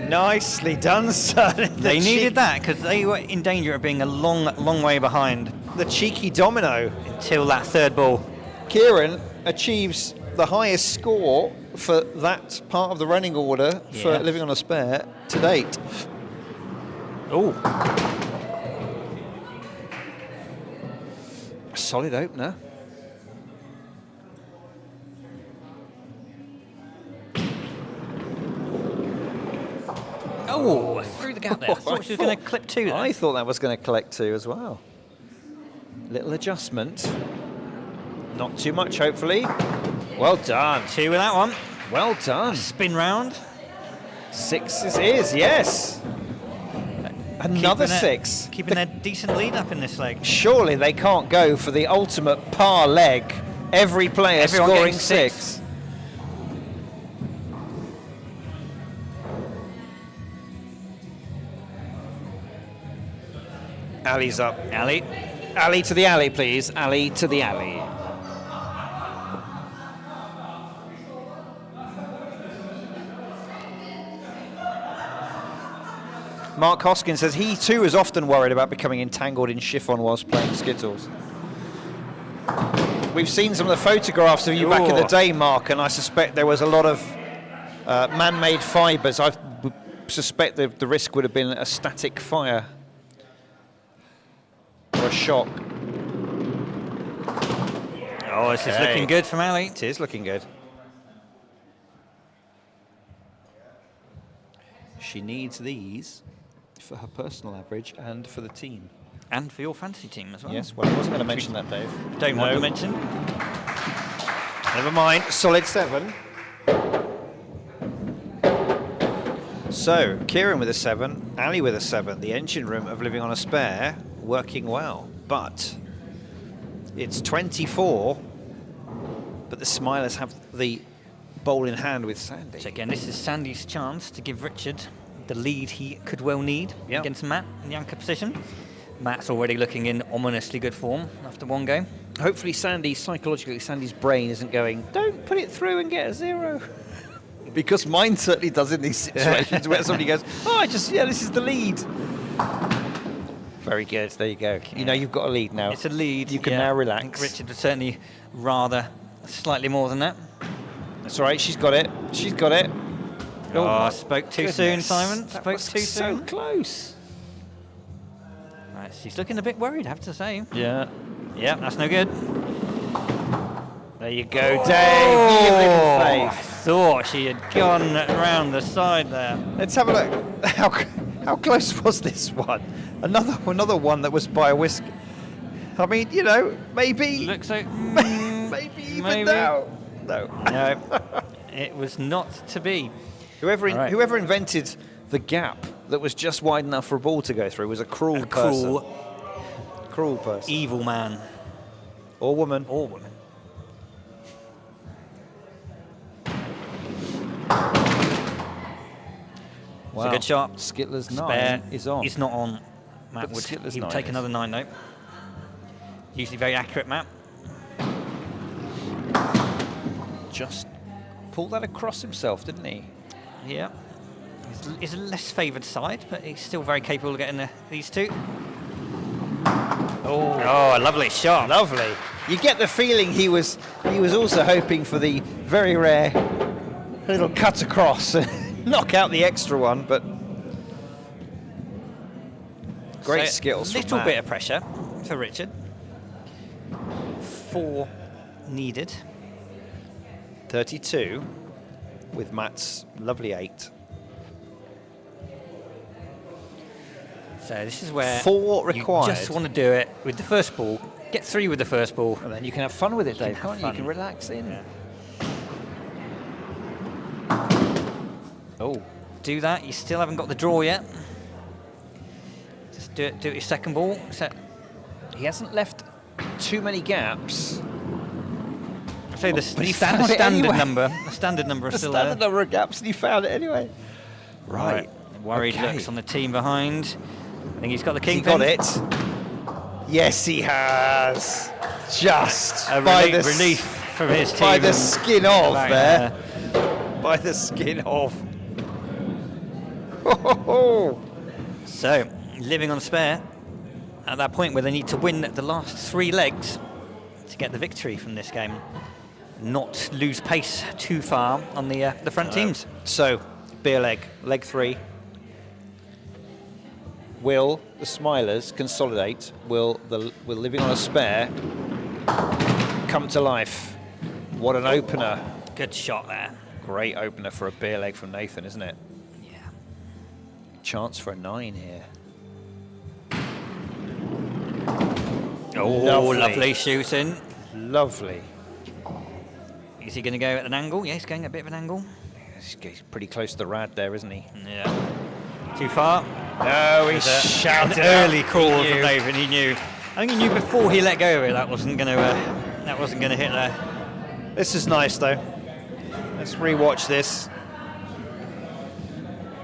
Nicely done, son. They needed that because they were in danger of being a long way behind. The cheeky domino. Until that third ball. Kieran achieves the highest score for that part of the running order for living on a spare to date. Oh. Solid opener. Oh, through the gap there. I thought she was going to clip 2 there. I thought that was going to collect 2 as well. Little adjustment. Not too much, hopefully. Well done. 2 with that one. Well done. Spin round. 6 is, yes. Another 6. Keeping their decent lead up in this leg. Surely they can't go for the ultimate par leg. Every player Everyone scoring getting 6. Ali's up. Ali. Ali to the alley, please. Ali to the alley. Mark Hoskin says he too is often worried about becoming entangled in chiffon whilst playing Skittles. We've seen some of the photographs of you back in the day, Mark, and I suspect there was a lot of man-made fibres. I would suspect the risk would have been a static fire or a shock. Oh, this is looking good from Ali. It is looking good. She needs these for her personal average and for the team. And for your fantasy team as well. Yes, well, I wasn't going to mention that, Dave. Don't want to mention. Never mind, solid 7. So, Kieran with a 7, Ali with a 7. The engine room of living on a spare, working well. But it's 24, but the Smilers have the bowl in hand with Sandy. So again, this is Sandy's chance to give Richard the lead he could well need against Matt in the anchor position. Matt's already looking in ominously good form after one go. Hopefully psychologically, Sandy's brain isn't going, don't put it through and get a 0. Because mine certainly does in these situations where somebody goes, oh, this is the lead. Very good, there you go. You know you've got a lead now. It's a lead. You can now relax. I think Richard would certainly rather slightly more than that. That's all right, she's got it. She's got it. Oh, I spoke too soon, Goodness. Simon. That Spoke was too so soon. close. Right, she's looking a bit worried, I have to say. Yeah. Yeah, that's no good. There you go, Dave. Give him I faith. thought she had gone around the side there. Let's have a look. How close was this one? Another one that was by a whisk. I mean, you know, maybe. Looks like maybe even now. No. No, it was not to be. Whoever invented the gap that was just wide enough for a ball to go through was a cruel person. Cruel person. Evil man. Or woman. Or woman. It's a good shot. Skittler's Spare 9 is on. He's not on. Matt But would, Skittler's he would 9 take is. another 9 though. Usually very accurate, Matt. Just pulled that across himself, didn't he? Yeah. He's a less favoured side, but he's still very capable of getting these two. Oh, a lovely shot. Lovely. You get the feeling he was also hoping for the very rare little cut across and knock out the extra one, but great So, skills from little Matt. bit of pressure for Richard. 4 needed. 32 with Matt's lovely 8. So this is where 4 required. you just want to do it with the first ball. Get 3 with the first ball. And then you can have fun with it, Dave, have can't you? You fun. can relax in. Yeah. Oh, Do that. You still haven't got the draw yet. Just do it your second ball. Set. he hasn't left too many gaps. I say the But he found it standard anyway. number. The standard number is The still standard there. number of gaps, and he found it anyway. Right. Worried Okay. looks on the team behind. I think he's got the He kingpin. got it. Yes, he has. Just A by relief, the relief from his team. by the skin of Back there. By the skin of. So, living on a spare at that point where they need to win the last 3 legs to get the victory from this game. Not lose pace too far on the front teams. So, beer leg 3. Will the Smilers consolidate? Will living on a spare come to life? What an opener. Good shot there. Great opener for a beer leg from Nathan, isn't it? Yeah. Chance for a 9 here. Oh, lovely shooting. Lovely. Is he going to go at an angle? Yeah, he's going at a bit of an angle. He's pretty close to the rad there, isn't he? Yeah. Too far? No, he's shouted an early call from David. He knew. I think he knew before he let go of it that wasn't going to hit there. This is nice though. Let's rewatch this.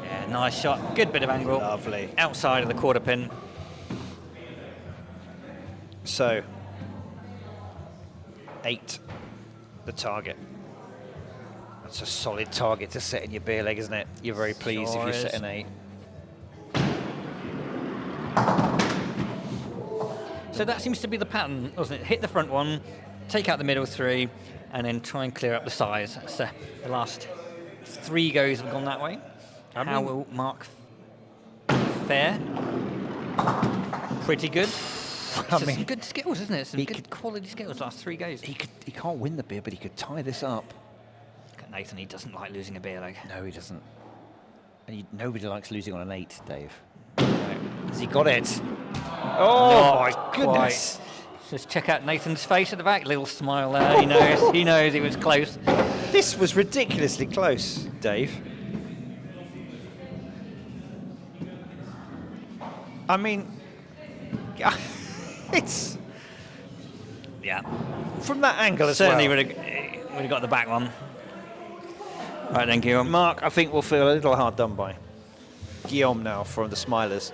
Yeah, nice shot. Good bit of angle. Lovely. Outside of the quarter pin. So, 8, the target. That's a solid target to set in your beer leg, isn't it? You're very pleased if you set an 8. So that seems to be the pattern, doesn't it? Hit the front one, take out the middle 3, and then try and clear up the sides. So the last 3 goes have gone that way. How will Mark fare? Pretty good. Some good skills, isn't it? Some good quality skills. Last 3 goes. He can't win the beer, but he could tie this up. Look at Nathan. He doesn't like losing a beer leg. No, he doesn't. And nobody likes losing on an 8, Dave. Has he got it? Oh my goodness! Just check out Nathan's face at the back. Little smile there. He knows. He knows he was close. This was ridiculously close, Dave. I mean, it's from that angle as certainly well. would have got the back one. Right then, Guillaume. Mark, I think we'll feel a little hard done by. Guillaume now from the Smilers.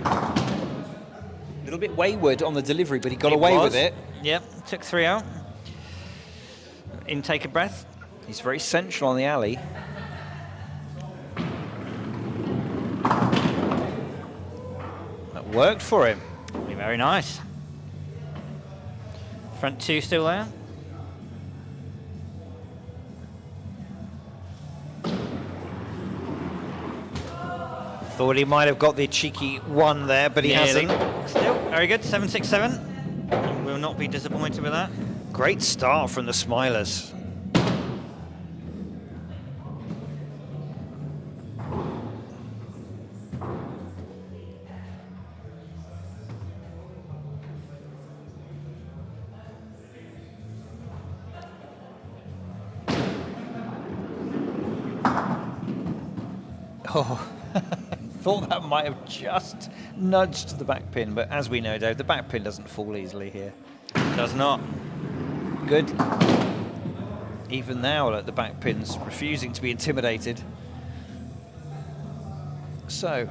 A little bit wayward on the delivery, but he got away with it. Yep, took 3 out. Intake of breath. He's very central on the alley. That worked for him. Very nice. Front 2 still there. Thought he might have got the cheeky 1 there, but he hasn't. Still, very good, 767. Will not be disappointed with that. Great start from the Smilers. Oh. Thought that might have just nudged the back pin, but as we know, Dave, the back pin doesn't fall easily here. Does not. Good. Even now, look, the back pin's refusing to be intimidated. So,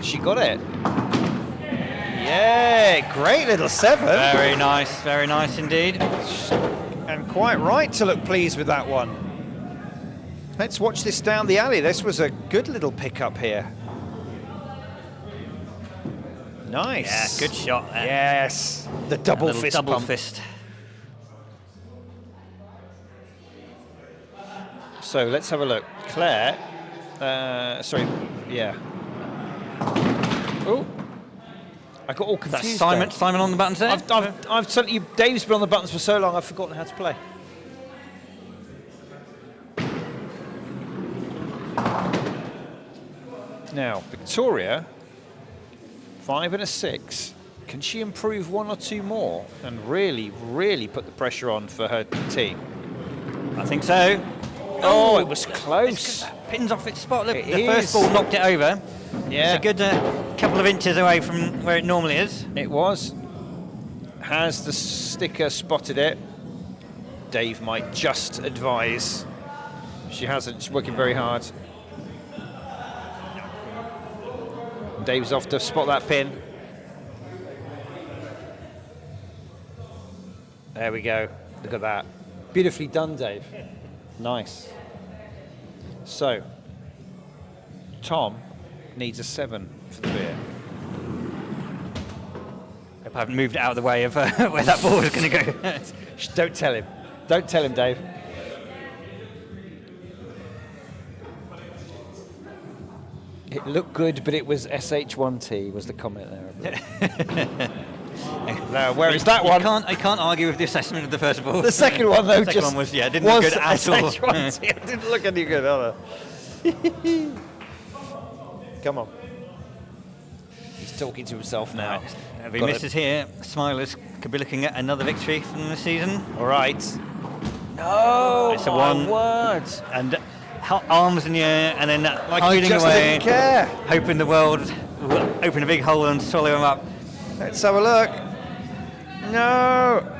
she got it. Yeah, great little 7. Very nice indeed. And quite right to look pleased with that one. Let's watch this down the alley. This was a good little pickup here. Nice. Yeah, good shot there. Yes. The double fist double pump. fist. So let's have a look. Claire. Sorry. Yeah. Oh. I got all confused. That's Simon. there. Simon on the buttons there. I've told you, Dave's been on the buttons for so long, I've forgotten how to play. Now, Victoria, 5 and a 6. Can she improve 1 or 2 more and really, really put the pressure on for her team? I think so. Oh, it was close. Pins off its spot. Look, It the is. first ball knocked it over. Yeah. It's a good couple of inches away from where it normally is. It was. Has the sticker spotted it? Dave might just advise. She hasn't. She's working very hard. Dave's off to spot that pin. There we go. Look at that. Beautifully done, Dave. Nice. So, Tom needs a 7 for the beer. Hope I haven't moved it out of the way of where that ball is going to go. Don't tell him. Don't tell him, Dave. It looked good, but it was SH1T was the comment there. Now, where is that one? I can't argue with the assessment of the first ball. The second one, though, the second one was didn't look good at all. SH1T. It didn't look any good, either. Come on. He's talking to himself now. If he misses here, Smilers could be looking at another victory from the season. All right. No, It's a my one. word. And arms in the air, and then Like he hiding just away, didn't care. hoping the world will open a big hole and swallow him up. Let's have a look. No.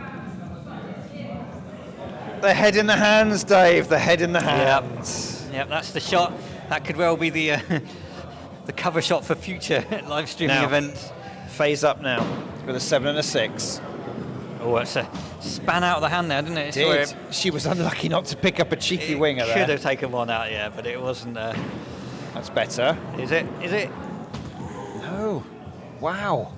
The head in the hands, Dave. The head in the hands. Yep, that's the shot. That could well be the the cover shot for future live streaming Now. events. Phase up now with a 7 and a 6. Oh, it's a span out of the hand there, didn't it? It's where Did. She was unlucky not to pick up a cheeky winger could there. have taken one out, yeah, but it wasn't. That's better. Is it? Is it? No. Wow.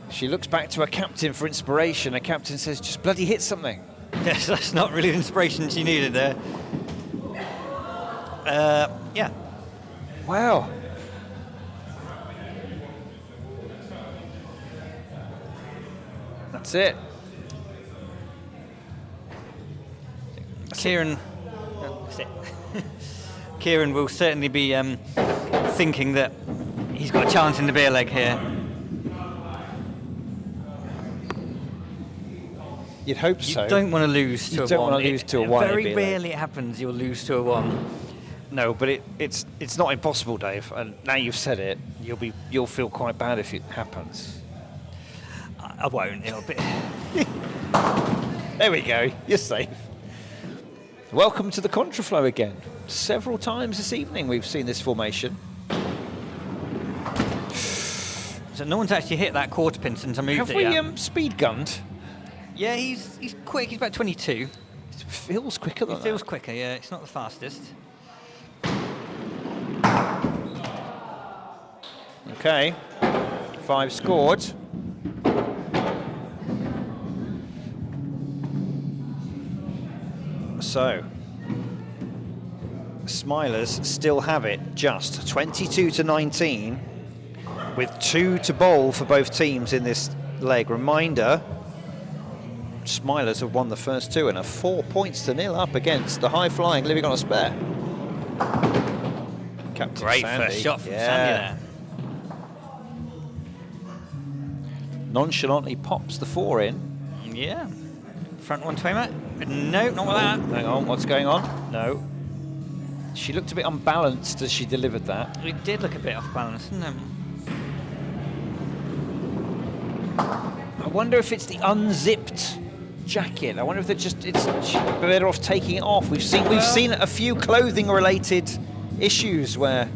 She looks back to her captain for inspiration. Her captain says, just bloody hit something. Yes, that's not really the inspiration she needed there. Yeah. Wow. That's it. Kieran. That's it. Kieran will certainly be thinking that he's got a chance in the beer leg here. You'd hope You so. don't want to lose to You a don't one. wanna lose to a one, Very it'd be like- rarely it happens you'll lose to a one. No, but it's not impossible, Dave. And now you've said it, you'll feel quite bad if it happens. I won't. It'll be. There we go. You're safe. Welcome to the contraflow again. Several times this evening we've seen this formation. So no one's actually hit that quarter pin since I moved Have it we yet. speed gunned? Yeah, he's quick. He's about 22. It feels quicker than It feels that. quicker. Yeah, it's not the fastest. Okay. 5 scored. So, Smilers still have it just 22 to 19 with 2 to bowl for both teams in this leg. Reminder, Smilers have won the first 2 and are 4 points to 0 up against the high-flying Living on a Spare. Captain Great Sandy. first shot from Yeah. Sandy there. Nonchalantly pops the 4 in. Yeah. Front one to aim at. No, not with that. Hang on, what's going on? No. She looked a bit unbalanced as she delivered that. It did look a bit off balance, didn't it? I wonder if it's the unzipped jacket. I wonder if they're she'd be better off taking it off. We've seen a few clothing-related issues where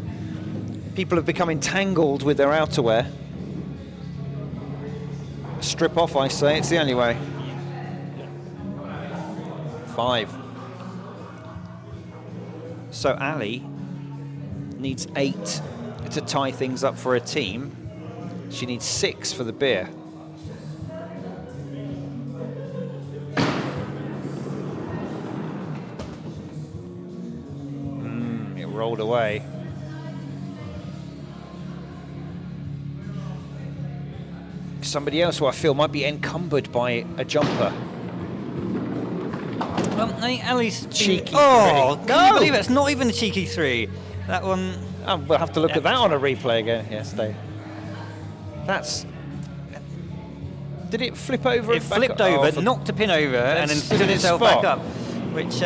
people have become entangled with their outerwear. Strip off, I say. It's the only way. 5. So Ali needs 8 to tie things up for a team. She needs 6 for the beer. It rolled away. Somebody else who I feel might be encumbered by a jumper. Well, I think Ali's been- Cheeky Oh, three. can you No! believe it? It's not even a cheeky 3. That one. We'll have to look at that on a replay again. Yes, Dave. That's. Did it flip over? It and back flipped up? over, Oh, for- knocked a pin over, and then stood stood in its itself spot. back up, which,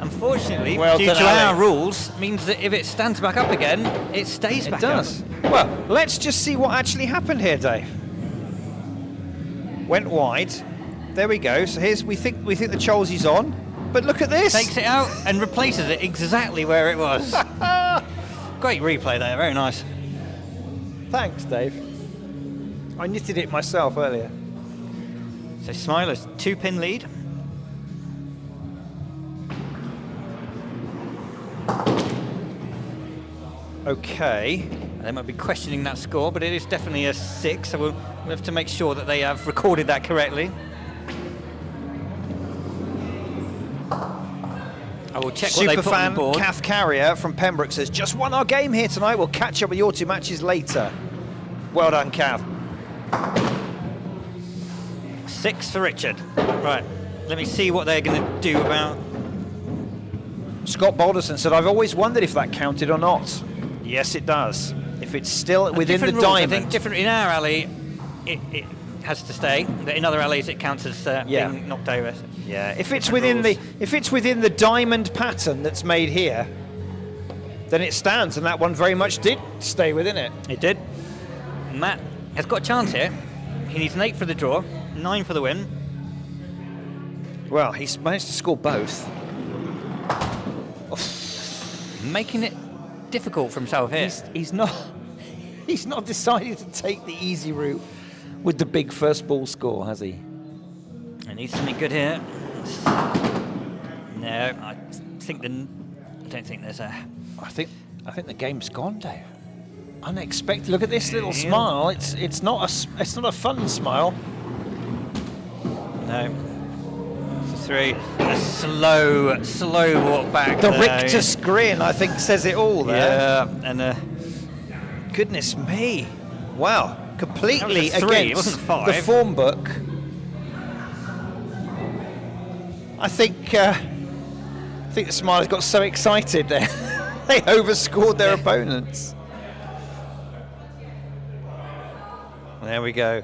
unfortunately, Well due done, to our Ali. rules, means that if it stands back up again, it stays It back does. up. Well, let's just see what actually happened here, Dave. Went wide. There we go. So here's we think the Cholsey's on, but look at this. Takes it out and replaces it exactly where it was. Great replay there, very nice. Thanks, Dave. I knitted it myself earlier. So Smiler's 2-pin lead. Okay. They might be questioning that score, but it is definitely a 6, so we'll have to make sure that they have recorded that correctly. I will check what they put on Superfan the board. Kath Carrier from Pembroke says, just won our game here tonight. We'll catch up with your 2 matches later. Well done, Kath. 6 for Richard. Right, let me see what they're going to do about... Scott Balderson said, I've always wondered if that counted or not. Yes, it does. If it's still within the Different rules, diamond. I think different in our alley, it has to stay. But in other alleys, it counts as being knocked over. Yeah, if it's Different within the diamond pattern that's made here, then it stands, and that one very much did stay within it. It did. Matt has got a chance here. He needs an 8 for the draw, 9 for the win. Well, he's managed to score both. Making it difficult for himself here. He's not decided to take the easy route with the big first ball score, has he? He needs something good here. No, I don't think there's a. I think the game's gone, Dave. Unexpected. Look at this little smile. It's not a fun smile. No. It's a 3. A slow walk back. The rictus grin, I think, says it all there. Yeah, and goodness me. Wow. Completely That was a 3, it against wasn't 5. the form book. I think the Smilers got so excited there. They overscored their opponents. There we go.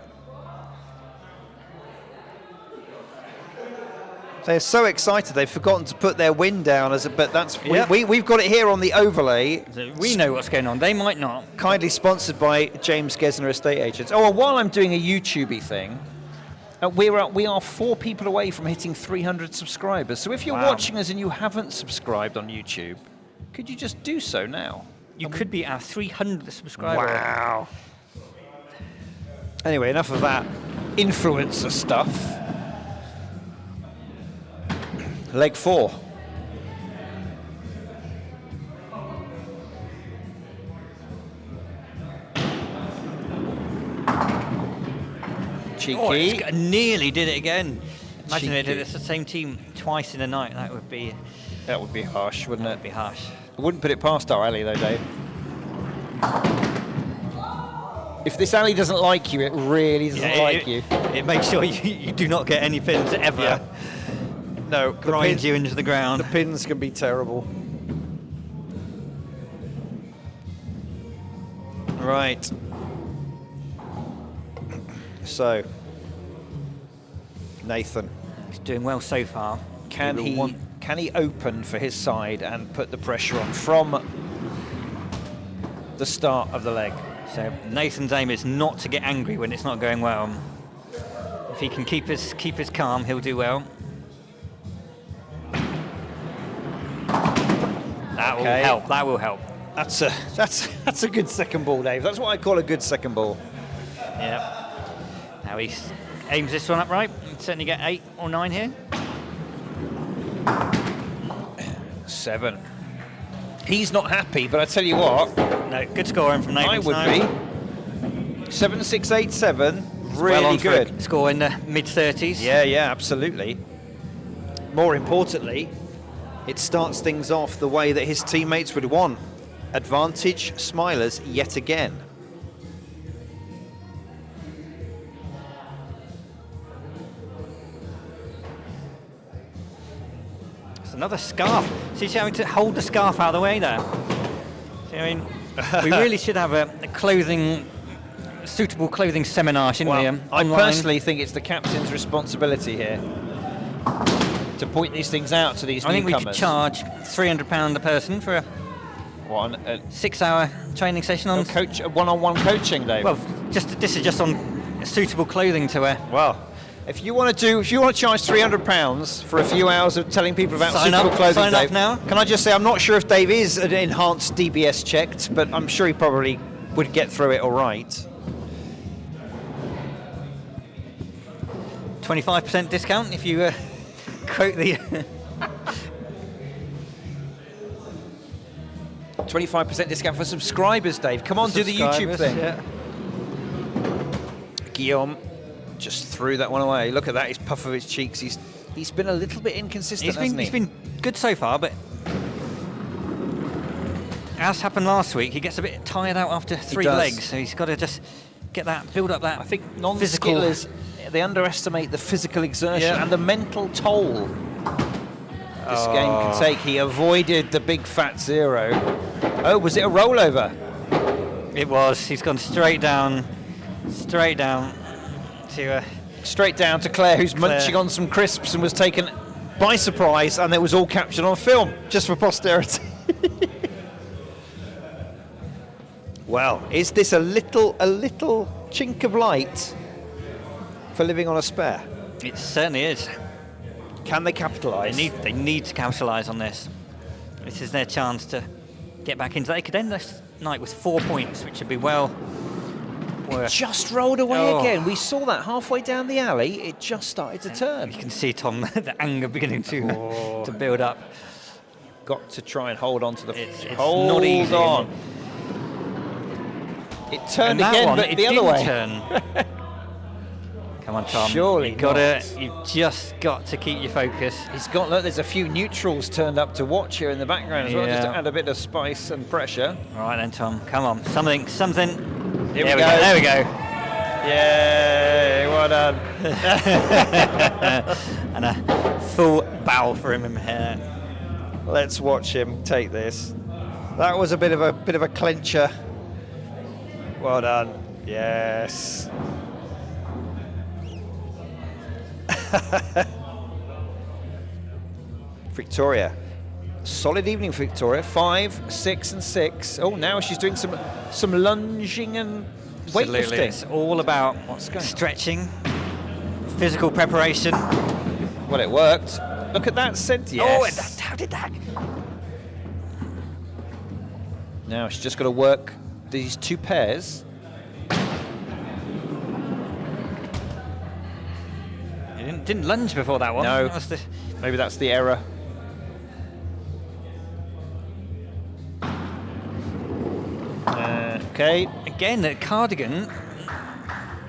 They're so excited they've forgotten to put their win down but that's we've got it here on the overlay. So we know what's going on. They might not. Kindly sponsored by James Gesner Estate Agents. Oh, well, while I'm doing a YouTubey thing, we are 4 people away from hitting 300 subscribers. So if you're watching us and you haven't subscribed on YouTube, could you just do so now? You could be our 300th subscriber. Wow. Anyway, enough of that influencer stuff. Leg 4. Cheeky. Oh, it's nearly did it again. Imagine Cheeky. it's the same team twice in a night. That would be harsh, wouldn't it? That would be harsh. I wouldn't put it past our alley, though, Dave. If this alley doesn't like you, it really doesn't like you. It makes sure you do not get any pins ever. Yeah. No, Grind you into the ground. The pins can be terrible. Right. So, Nathan. He's doing well so far. Can he open for his side and put the pressure on from the start of the leg? So Nathan's aim is not to get angry when it's not going well. If he can keep his calm, he'll do well. That will help. That will help. That's a good second ball, Dave. That's what I call a good second ball. Yeah. Now he aims this one up right. He'll certainly get 8 or 9 here. 7. He's not happy, but I tell you what. No, good scoring from Nathan. I would be. 7, 6, 8, 7. Really well on good. For a score in the mid-30s. Yeah, absolutely. More importantly, it starts things off the way that his teammates would want. Advantage Smilers yet again. It's another scarf. So he's having to hold the scarf out of the way there. See, I mean, we really should have a suitable clothing seminar, shouldn't we? I personally think it's the captain's responsibility here to point these things out to these newcomers. I think we could charge £300 a person for a 6-hour training session on one-on-one coaching, Dave. Well, this is just on suitable clothing to wear. Well, if you want to charge £300 for a few hours of telling people about suitable clothing, sign Dave, up now. Can I just say I'm not sure if Dave is an enhanced DBS checked, but I'm sure he probably would get through it all right. 25% discount if you quote the 25% discount for subscribers, Dave. Come on, do the YouTube thing. Yeah. Guillaume just threw that one away. Look at that, his puff of his cheeks. He's been a little bit inconsistent, hasn't he? He's been good so far, but as happened last week, he gets a bit tired out after 3 legs, so he's got to just build up that. I think non-skillers, they underestimate the physical exertion and the mental toll this game can take. He avoided the big fat 0. Oh, was it a rollover? It was. He's gone straight down to. Straight down to Claire, who's Claire. munching on some crisps and was taken by surprise, and it was all captured on film, just for posterity. Well, is this a little chink of light for living on a spare? It certainly is. Can they capitalise? They need to capitalise on this. This is their chance to get back into. They could end this night with 4 points, which would be well worth. Just rolled away Oh. again. We saw that halfway down the alley. It just started to turn. You can see, Tom, the anger beginning to build up. Got to try and hold on to the. It's hold not easy. on. It turned And that again, one, but it the other didn't way. turn. Come on, Tom. Surely You've just got to keep your focus. He's got. Look, there's a few neutrals turned up to watch here in the background as well, just to Yeah. add a bit of spice and pressure. All right then, Tom. Come on. Something. Here we go. There we go. Yay! Well done. And a full bow for him in here. Let's watch him take this. That was a bit of a clincher. Well done. Yes. Victoria. Solid evening for Victoria. 5, 6 and 6. Oh, now she's doing some lunging and Absolutely. weightlifting. It's all about What's going on? stretching, physical preparation. Well, it worked. Look at that centre. Yes. How did that? Now she's just got to work these two pairs. He didn't lunge before that one. No. That was the- Maybe that's the error. Okay. Again, the cardigan.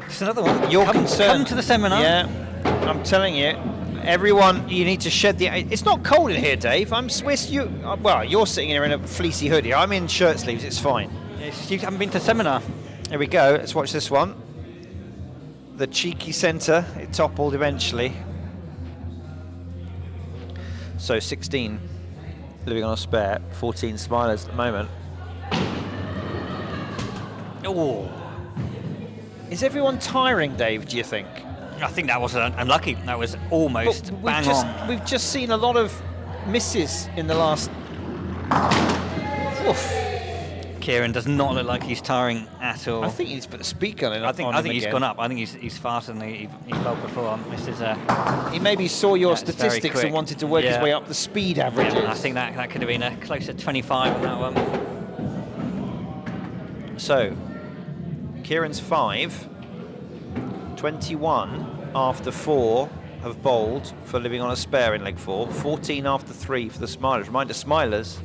It's another one. You're come concerned. to the seminar. Yeah, I'm telling you, everyone, you need to shed the. It's not cold in here, Dave. I'm Swiss. Well, you're sitting here in a fleecy hoodie. I'm in shirt sleeves. It's fine. You haven't been to seminar. Here we go. Let's watch this one. The cheeky centre. It toppled eventually. So 16 living on a spare. 14 smilers at the moment. Oh, Is everyone tiring, Dave? Do you think? I think that was unlucky. That was almost But bang on. we've just seen a lot of misses in the last. Oof. Kieran does not look like he's tiring at all. I think he needs to put the speed gun in. I think he's again. gone up. I think he's faster than he felt before. This is He maybe saw your it's very statistics and quick. wanted to work his Yeah. way up the speed averages. I think that could have been a closer 25 on that one. So, Kieran's 5, 21 after 4 have bowled for living on a spare in leg 4, 14 after 3 for the Smilers. Reminder, Smilers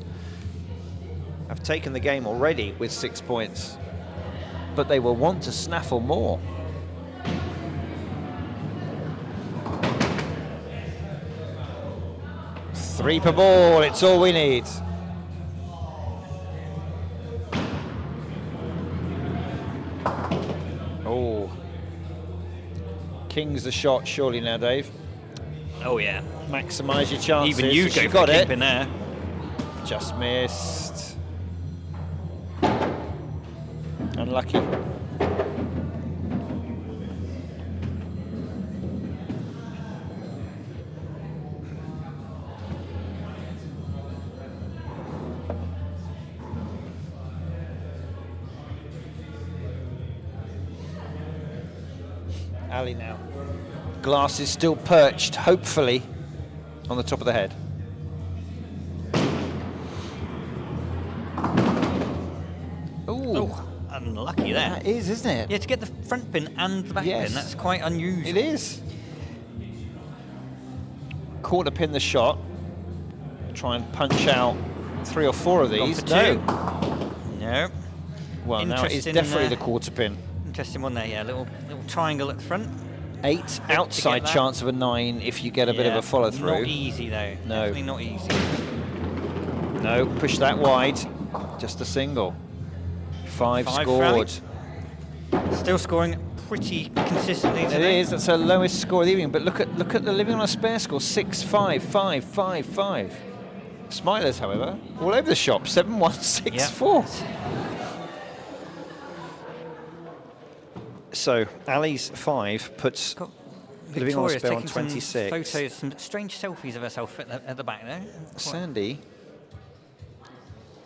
have taken the game already with 6 points, but they will want to snaffle more. Three per ball, it's all we need. Oh. King's the shot, surely now, Dave. Oh yeah. Maximise your chances. Even you She go for got it. keeping there. Just missed. Unlucky. Ali now. Glass is still perched, hopefully, on the top of the head. Ooh, Oh, unlucky there. that is, isn't it? Yeah, to get the front pin and the back Yes. pin, that's quite unusual. It is. Quarter pin the shot. Try and punch out 3 or 4 of Gone these. for 2. No. Well, now it is Interesting, definitely the quarter pin. Interesting one there, yeah. Little triangle at the front. 8 outside that. chance of a 9 if you get a bit of Yeah, a follow through. Not easy though. No. Definitely not easy. No, push that wide. Just a single. 5 5 scored. Still scoring pretty consistently It today. is. That's her lowest score of the evening. But look at the living on a spare score: 6, 5, 5, 5, 5. Smilers, however, all over the shop: 7, 1, 6, Yeah. 4. So Ali's 5 puts living on a Victoria's spare on taking some 26. photos, some strange selfies of herself at the back there. Sandy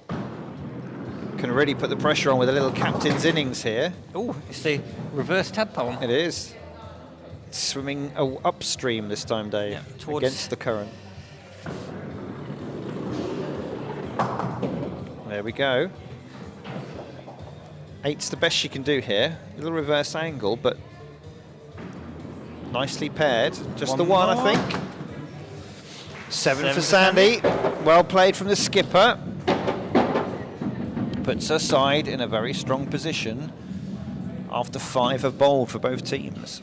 can really put the pressure on with a little captain's innings here. Oh, it's the reverse tadpole. It is. It's swimming upstream this time, Dave, Yeah, towards against the current. There we go. 8's the best she can do here. A little reverse angle, but nicely paired. Just the one, I think. 7 for Sandy. Well played from the skipper. Puts her side in a very strong position after 5 have bowled for both teams.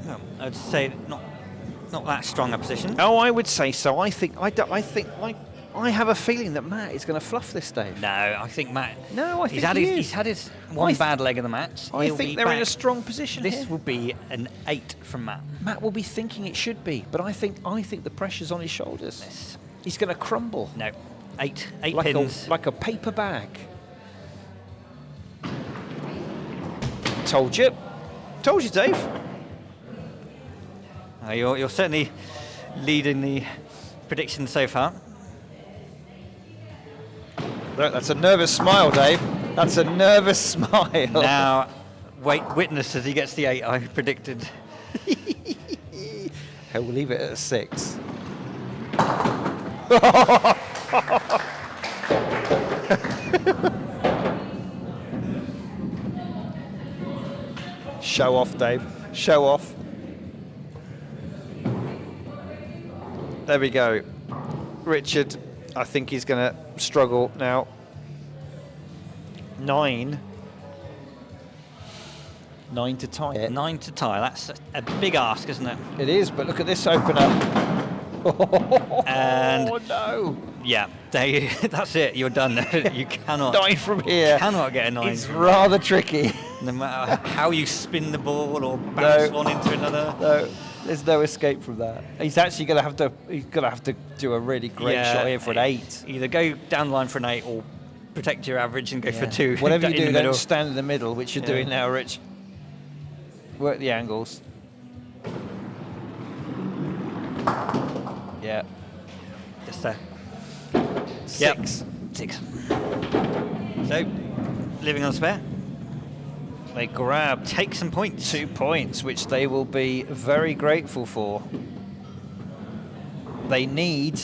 Well, I'd say not that strong a position. Oh, I would say so. I have a feeling that Matt is going to fluff this, Dave. No, I think Matt. No, I think he's had his one bad leg of the match. I He'll think be they're in a back. strong position This here. will be an 8 from Matt. Matt will be thinking it should be, but I think the pressure's on his shoulders. Yes. He's going to crumble. No, 8 like pins. like a paper bag. Told you, Dave. You're certainly leading the prediction so far. Look, that's a nervous smile, Dave. That's a nervous smile. Now, witness as he gets the 8 I predicted. He'll leave it at 6. Show off, Dave. Show off. There we go. Richard, I think he's going to struggle now. 9. 9 to tie it. 9 to tie. That's a big ask, isn't it? It is, but look at this opener. And oh no! yeah, that's it. You're done. You cannot. 9 from here. Cannot get a 9. It's rather tricky. No matter how you spin the ball or bounce one into another. No, there's no escape from that. He's actually going to have to. He's going to have to do a really great shot here for an 8. Either go down the line for an 8 or protect your average and go for 2. Whatever you in do, the don't middle. stand in the middle, which you're doing now, Rich. Work the angles. Yeah. Just there. 6. Yep. 6. So, living on spare. They grab Take some points. 2 points, which they will be very grateful for. They need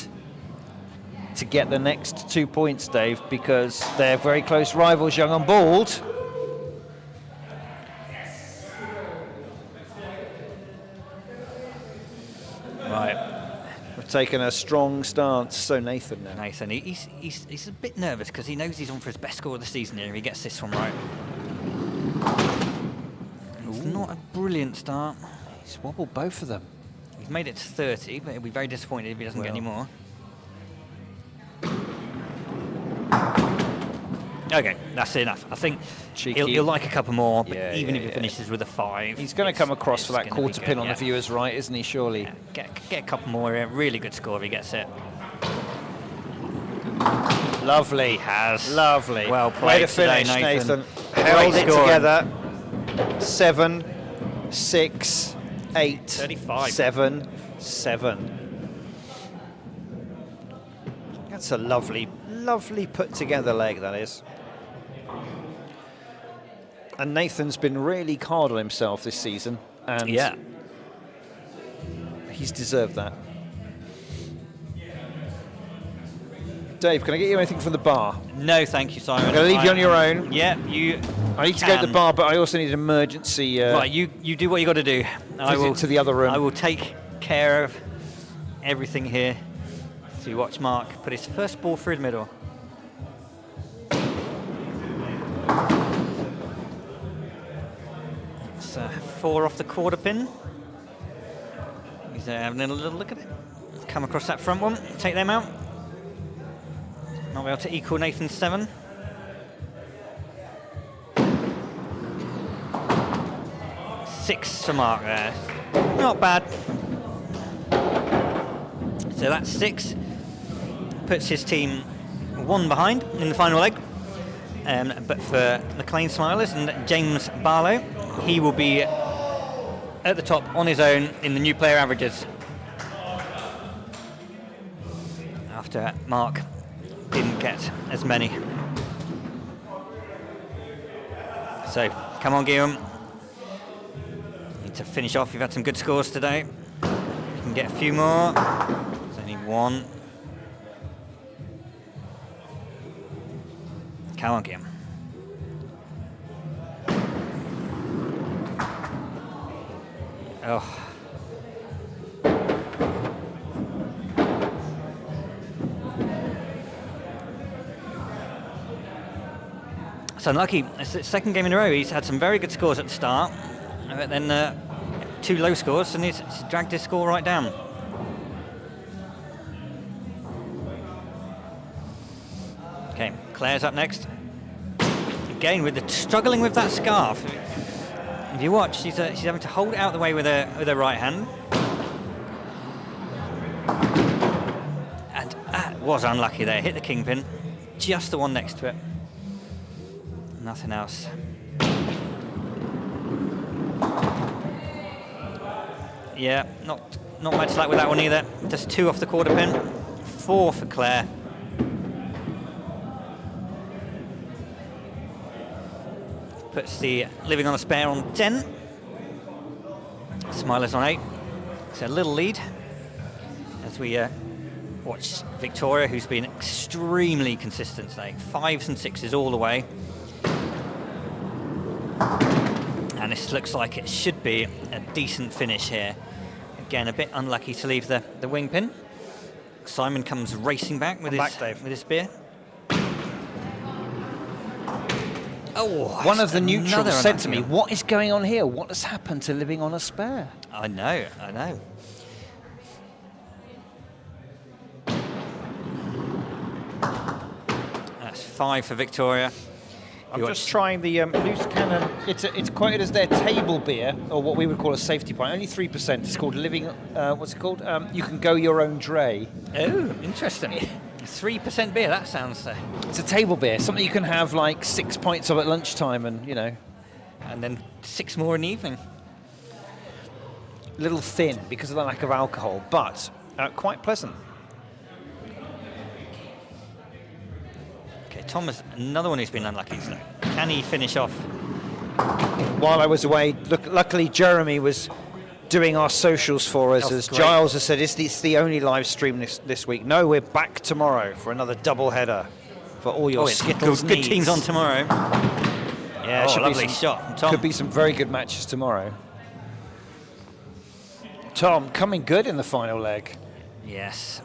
to get the next 2 points, Dave, because they're very close rivals, Young and Bald. Right. We've taken a strong stance. So Nathan now. Nathan, he's a bit nervous because he knows he's on for his best score of the season here if he gets this one right. It's not a brilliant start. He's wobbled both of them. He's made it to 30, but he'll be very disappointed if he doesn't get any more. Okay, that's enough. I think he'll like a couple more, but even if he finishes with a 5... He's going to come across for that gonna quarter be pin good, on the viewer's right, isn't he, surely? Yeah, get a couple more here. Really good score if he gets it. Lovely. Lovely. Well Way played to finish, today, Nathan. Held Great it scoring. together. 7, 6, 8, 35. 7, 7. That's a lovely put together leg, that is. And Nathan's been really hard on himself this season, and he's deserved that. Dave, can I get you anything from the bar? No, thank you, Simon. I'm going to leave you on your own. Yeah, you. I need to go to the bar, but I also need an emergency. Right, you do what you got to do. I will to the other room. I will take care of everything here. To watch Mark put his first ball through the middle. It's 4 off the quarter pin. He's having a little look at it. Come across that front one, take them out. Not be able to equal Nathan's 7. Six for Mark there. Not bad. So that's 6. Puts his team 1 behind in the final leg. But for Maclean Smilers and James Barlow, he will be at the top on his own in the new player averages. After Mark didn't get as many. So, come on, Guillaume. Need to finish off. You've had some good scores today. You can get a few more. There's only one. Come on, Guillaume. Oh. It's unlucky. It's the second game in a row. He's had some very good scores at the start, but then 2 low scores, and he's dragged his score right down. Okay, Claire's up next. Again, struggling with that scarf. If you watch, she's having to hold it out the way with her right hand. And was unlucky there. Hit the kingpin, just the one next to it. Nothing else. Yeah, not much luck with that one either. Just 2 off the quarter pin. 4 for Claire. Puts the living on a spare on 10. Smiler's on 8. It's a little lead as we watch Victoria, who's been extremely consistent today. 5s and 6s all the way. And this looks like it should be a decent finish here. Again, a bit unlucky to leave the wing pin. Simon comes racing back with his spear. Oh, one of the neutrals said to me, "What is going on here? What has happened to living on a spare?" I know. That's 5 for Victoria. I'm just trying the loose cannon. It's quoted as their table beer, or what we would call a safety pint. Only 3%. It's called living. What's it called? You can go your own dray. Oh, interesting. 3% beer. That sounds. It's a table beer. Something you can have like 6 pints of at lunchtime, and and then 6 more in the evening. A little thin because of the lack of alcohol, but quite pleasant. Okay, Thomas, another one who's been unlucky today. Can he finish off? While I was away, luckily Jeremy was doing our socials for us, as Giles has said. Is this the only live stream this week? No, we're back tomorrow for another double header for all your Skittles good needs. teams on tomorrow. Yeah, lovely shot from Tom. Could be some very good matches tomorrow. Tom coming good in the final leg. Yes.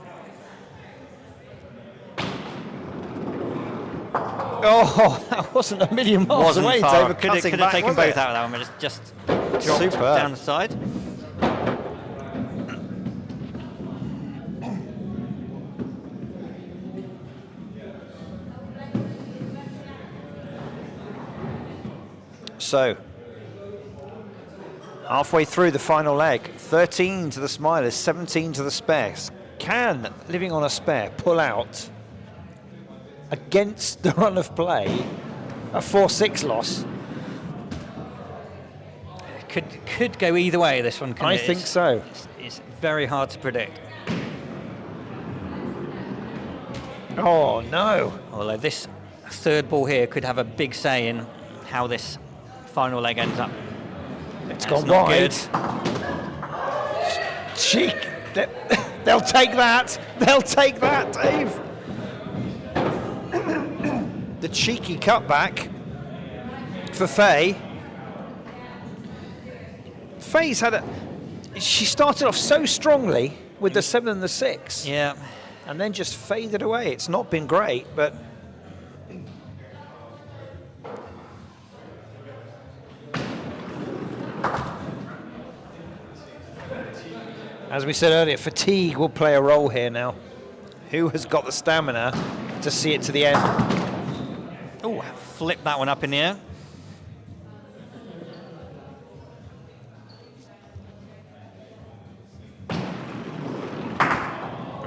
Oh, that wasn't a million miles away. Far. David Could have taken both out of that one, but just dropped down the side. So, halfway through the final leg, 13 to the Smilers, 17 to the Spares. Can living on a spare pull out against the run of play a 4-6 loss? Could go either way, this one. I think so. It's very hard to predict. Oh, no. Although this third ball here could have a big say in how this final leg ends up. It's gone wide. Cheek. They'll take that. They'll take that, Dave. The cheeky cutback for Faye. Faye's had she started off so strongly with the 7 and the 6. Yeah. And then just faded away. It's not been great, but as we said earlier, fatigue will play a role here now. Who has got the stamina to see it to the end? Oh, flip that one up in the air.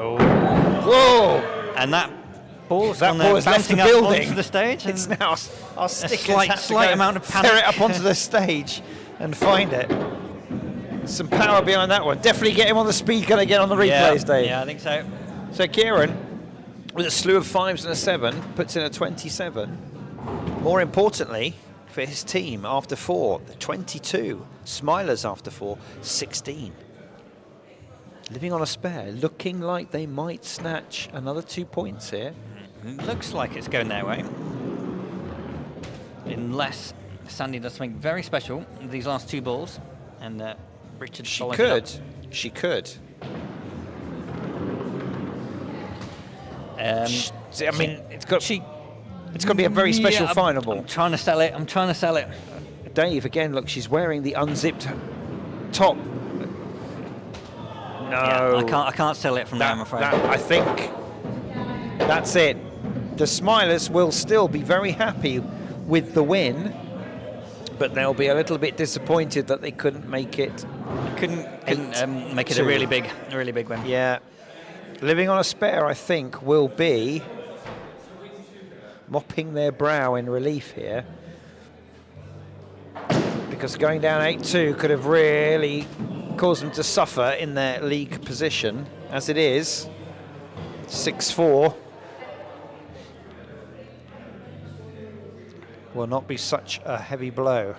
Oh. Whoa! And that ball's That ball has left the building. onto the stage. It's now Our stickers had to slight go amount of ferret panic. up onto the stage and find it. Some power behind that one. Definitely get him on the speed gun again on the replays, Dave. Yeah, I think so. So Kieran, with a slew of 5s and a 7, puts in a 27. More importantly, for his team, after 4, 22. Smilers after 4, 16. Living on a spare, looking like they might snatch another 2 points here. Looks like it's going their way. Unless Sandy does something very special with these last 2 balls, and Richard She follows could. it up. She could. I mean, it's got to be a very special Yeah, final ball. I'm trying to sell it. I'm trying to sell it. Dave, again, look, she's wearing the unzipped top. No. Yeah, I can't sell it from there, I'm afraid. I think that's it. The Smilers will still be very happy with the win, but they'll be a little bit disappointed that they couldn't make it. Couldn't make it 8-2. a really big win. Yeah. Living on a spare, I think, will be mopping their brow in relief here, because going down 8-2 could have really caused them to suffer in their league position. As it is, 6-4 will not be such a heavy blow.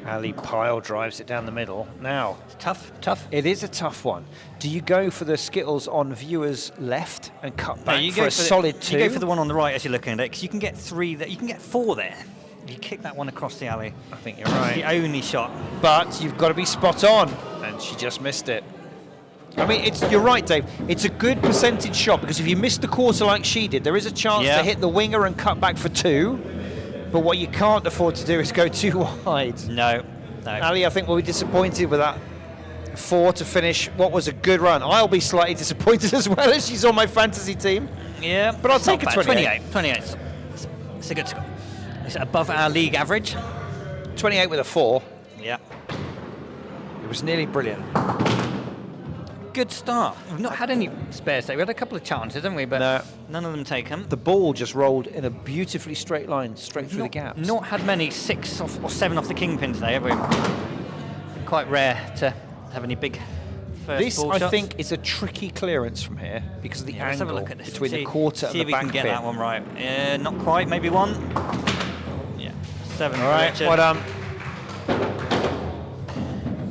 Ali pile drives it down the middle. Now, It's tough. it is a tough one. Do you go for the Skittles on viewers' left and cut back you for go a solid 2? You go for the one on the right as you're looking at it, because you can get 3 there. You can get 4 there. You kick that one across the alley. I think you're It's right. the only shot. But you've got to be spot on, and she just missed it. I mean, you're right, Dave. It's a good percentage shot, because if you miss the quarter like she did, there is a chance to hit the winger and cut back for 2. But what you can't afford to do is go too wide. No. Ali, I think, will be disappointed with that 4 to finish what was a good run. I'll be slightly disappointed as well, as she's on my fantasy team. Yeah, But I'll it's not take a bad. 28. 28. It's a good score. It's above our league average. 28 with a 4. Yeah. It was nearly brilliant. Good start. We've not had any spares today. We had a couple of chances, haven't we? But No. none of them taken. The ball just rolled in a beautifully straight line straight through the gaps. Not had many 6 or 7 off the kingpin today, have we? Quite rare to have any big first This, ball I shots. think, is a tricky clearance from here because of the Let's have a angle look at this. between See- the quarter see and the if we back can get pin. that one right. Not quite. Maybe 1. Yeah. 7. All right, Richard. well done.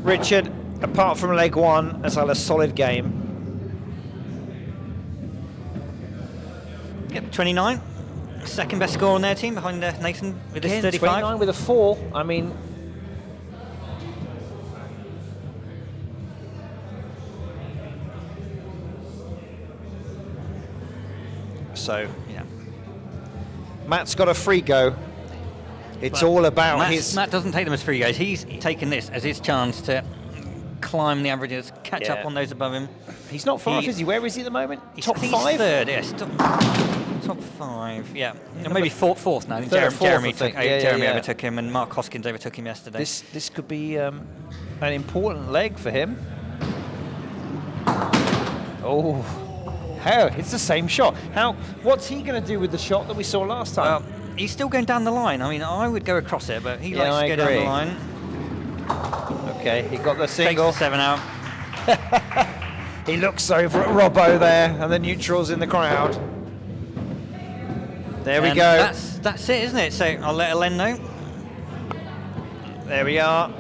Richard, apart from leg 1, has had a solid game. Yep, 29. Second best score on their team behind Nathan with his Again, 35. 29 with a 4. I mean, so Yeah. Matt's got a free go. It's all about his. Matt doesn't take them as free goes. He's taken this as his chance to climb the averages, catch Yeah. up on those above him. He's not far off, he- is he? Where is he at the moment? Top I think 5? He's third, yes. Top 5, yeah. And maybe fourth now. I think Third or fourth, Jeremy I think. took, Yeah, Jeremy yeah. overtook him, and Mark Hoskins overtook him yesterday. This could be an important leg for him. Oh, hell, it's the same shot. What's he going to do with the shot that we saw last time? He's still going down the line. I mean, I would go across it, but he Yeah, likes to I go agree. down the line. Okay, he got the Takes single. the 7 out. He looks over at Robbo there, and the neutrals in the crowd. There we And go. That's it, isn't it? So I'll let Elen know. There we are.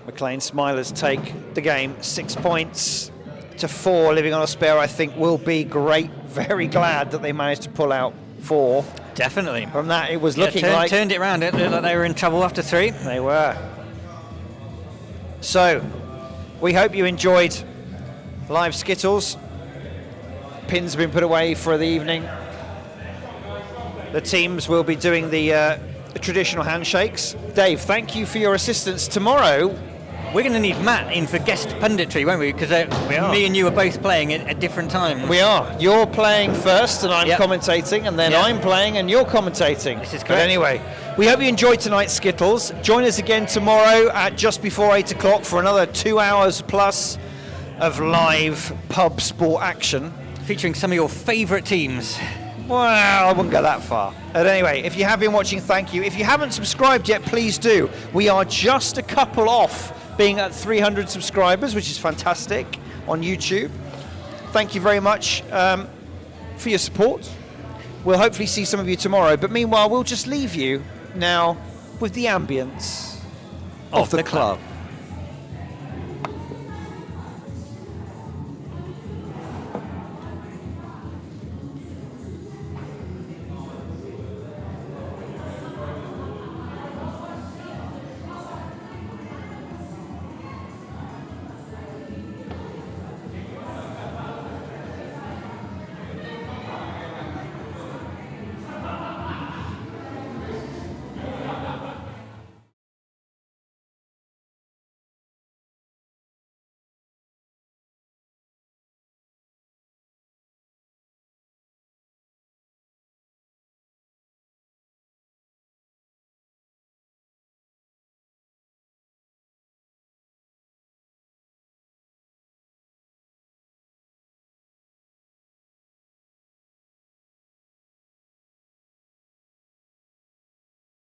Maclean Smilers take the game 6 points to 4. Living on a spare, I think, will be great. Very glad that they managed to pull out 4. Definitely. From that, it was looking turned, like turned it around. It looked like they were in trouble after 3. they were. So, we hope you enjoyed live Skittles. Pins have been put away for the evening. The teams will be doing the traditional handshakes. Dave, thank you for your assistance. Tomorrow, We're going to need Matt in for guest punditry, won't we? Because We are. me and you are both playing at different times. We are. You're playing first and I'm Yep. commentating, and then Yep. I'm playing and you're commentating. This is But correct. anyway, we hope you enjoyed tonight's Skittles. Join us again tomorrow at just before 8 o'clock for another 2 hours plus of live pub sport action. Featuring some of your favourite teams. Well, I wouldn't go that far. But anyway, if you have been watching, thank you. If you haven't subscribed yet, please do. We are just a couple off being at 300 subscribers, which is fantastic on YouTube. Thank you very much for your support. We'll hopefully see some of you tomorrow. But meanwhile, we'll just leave you now with the ambience of the club.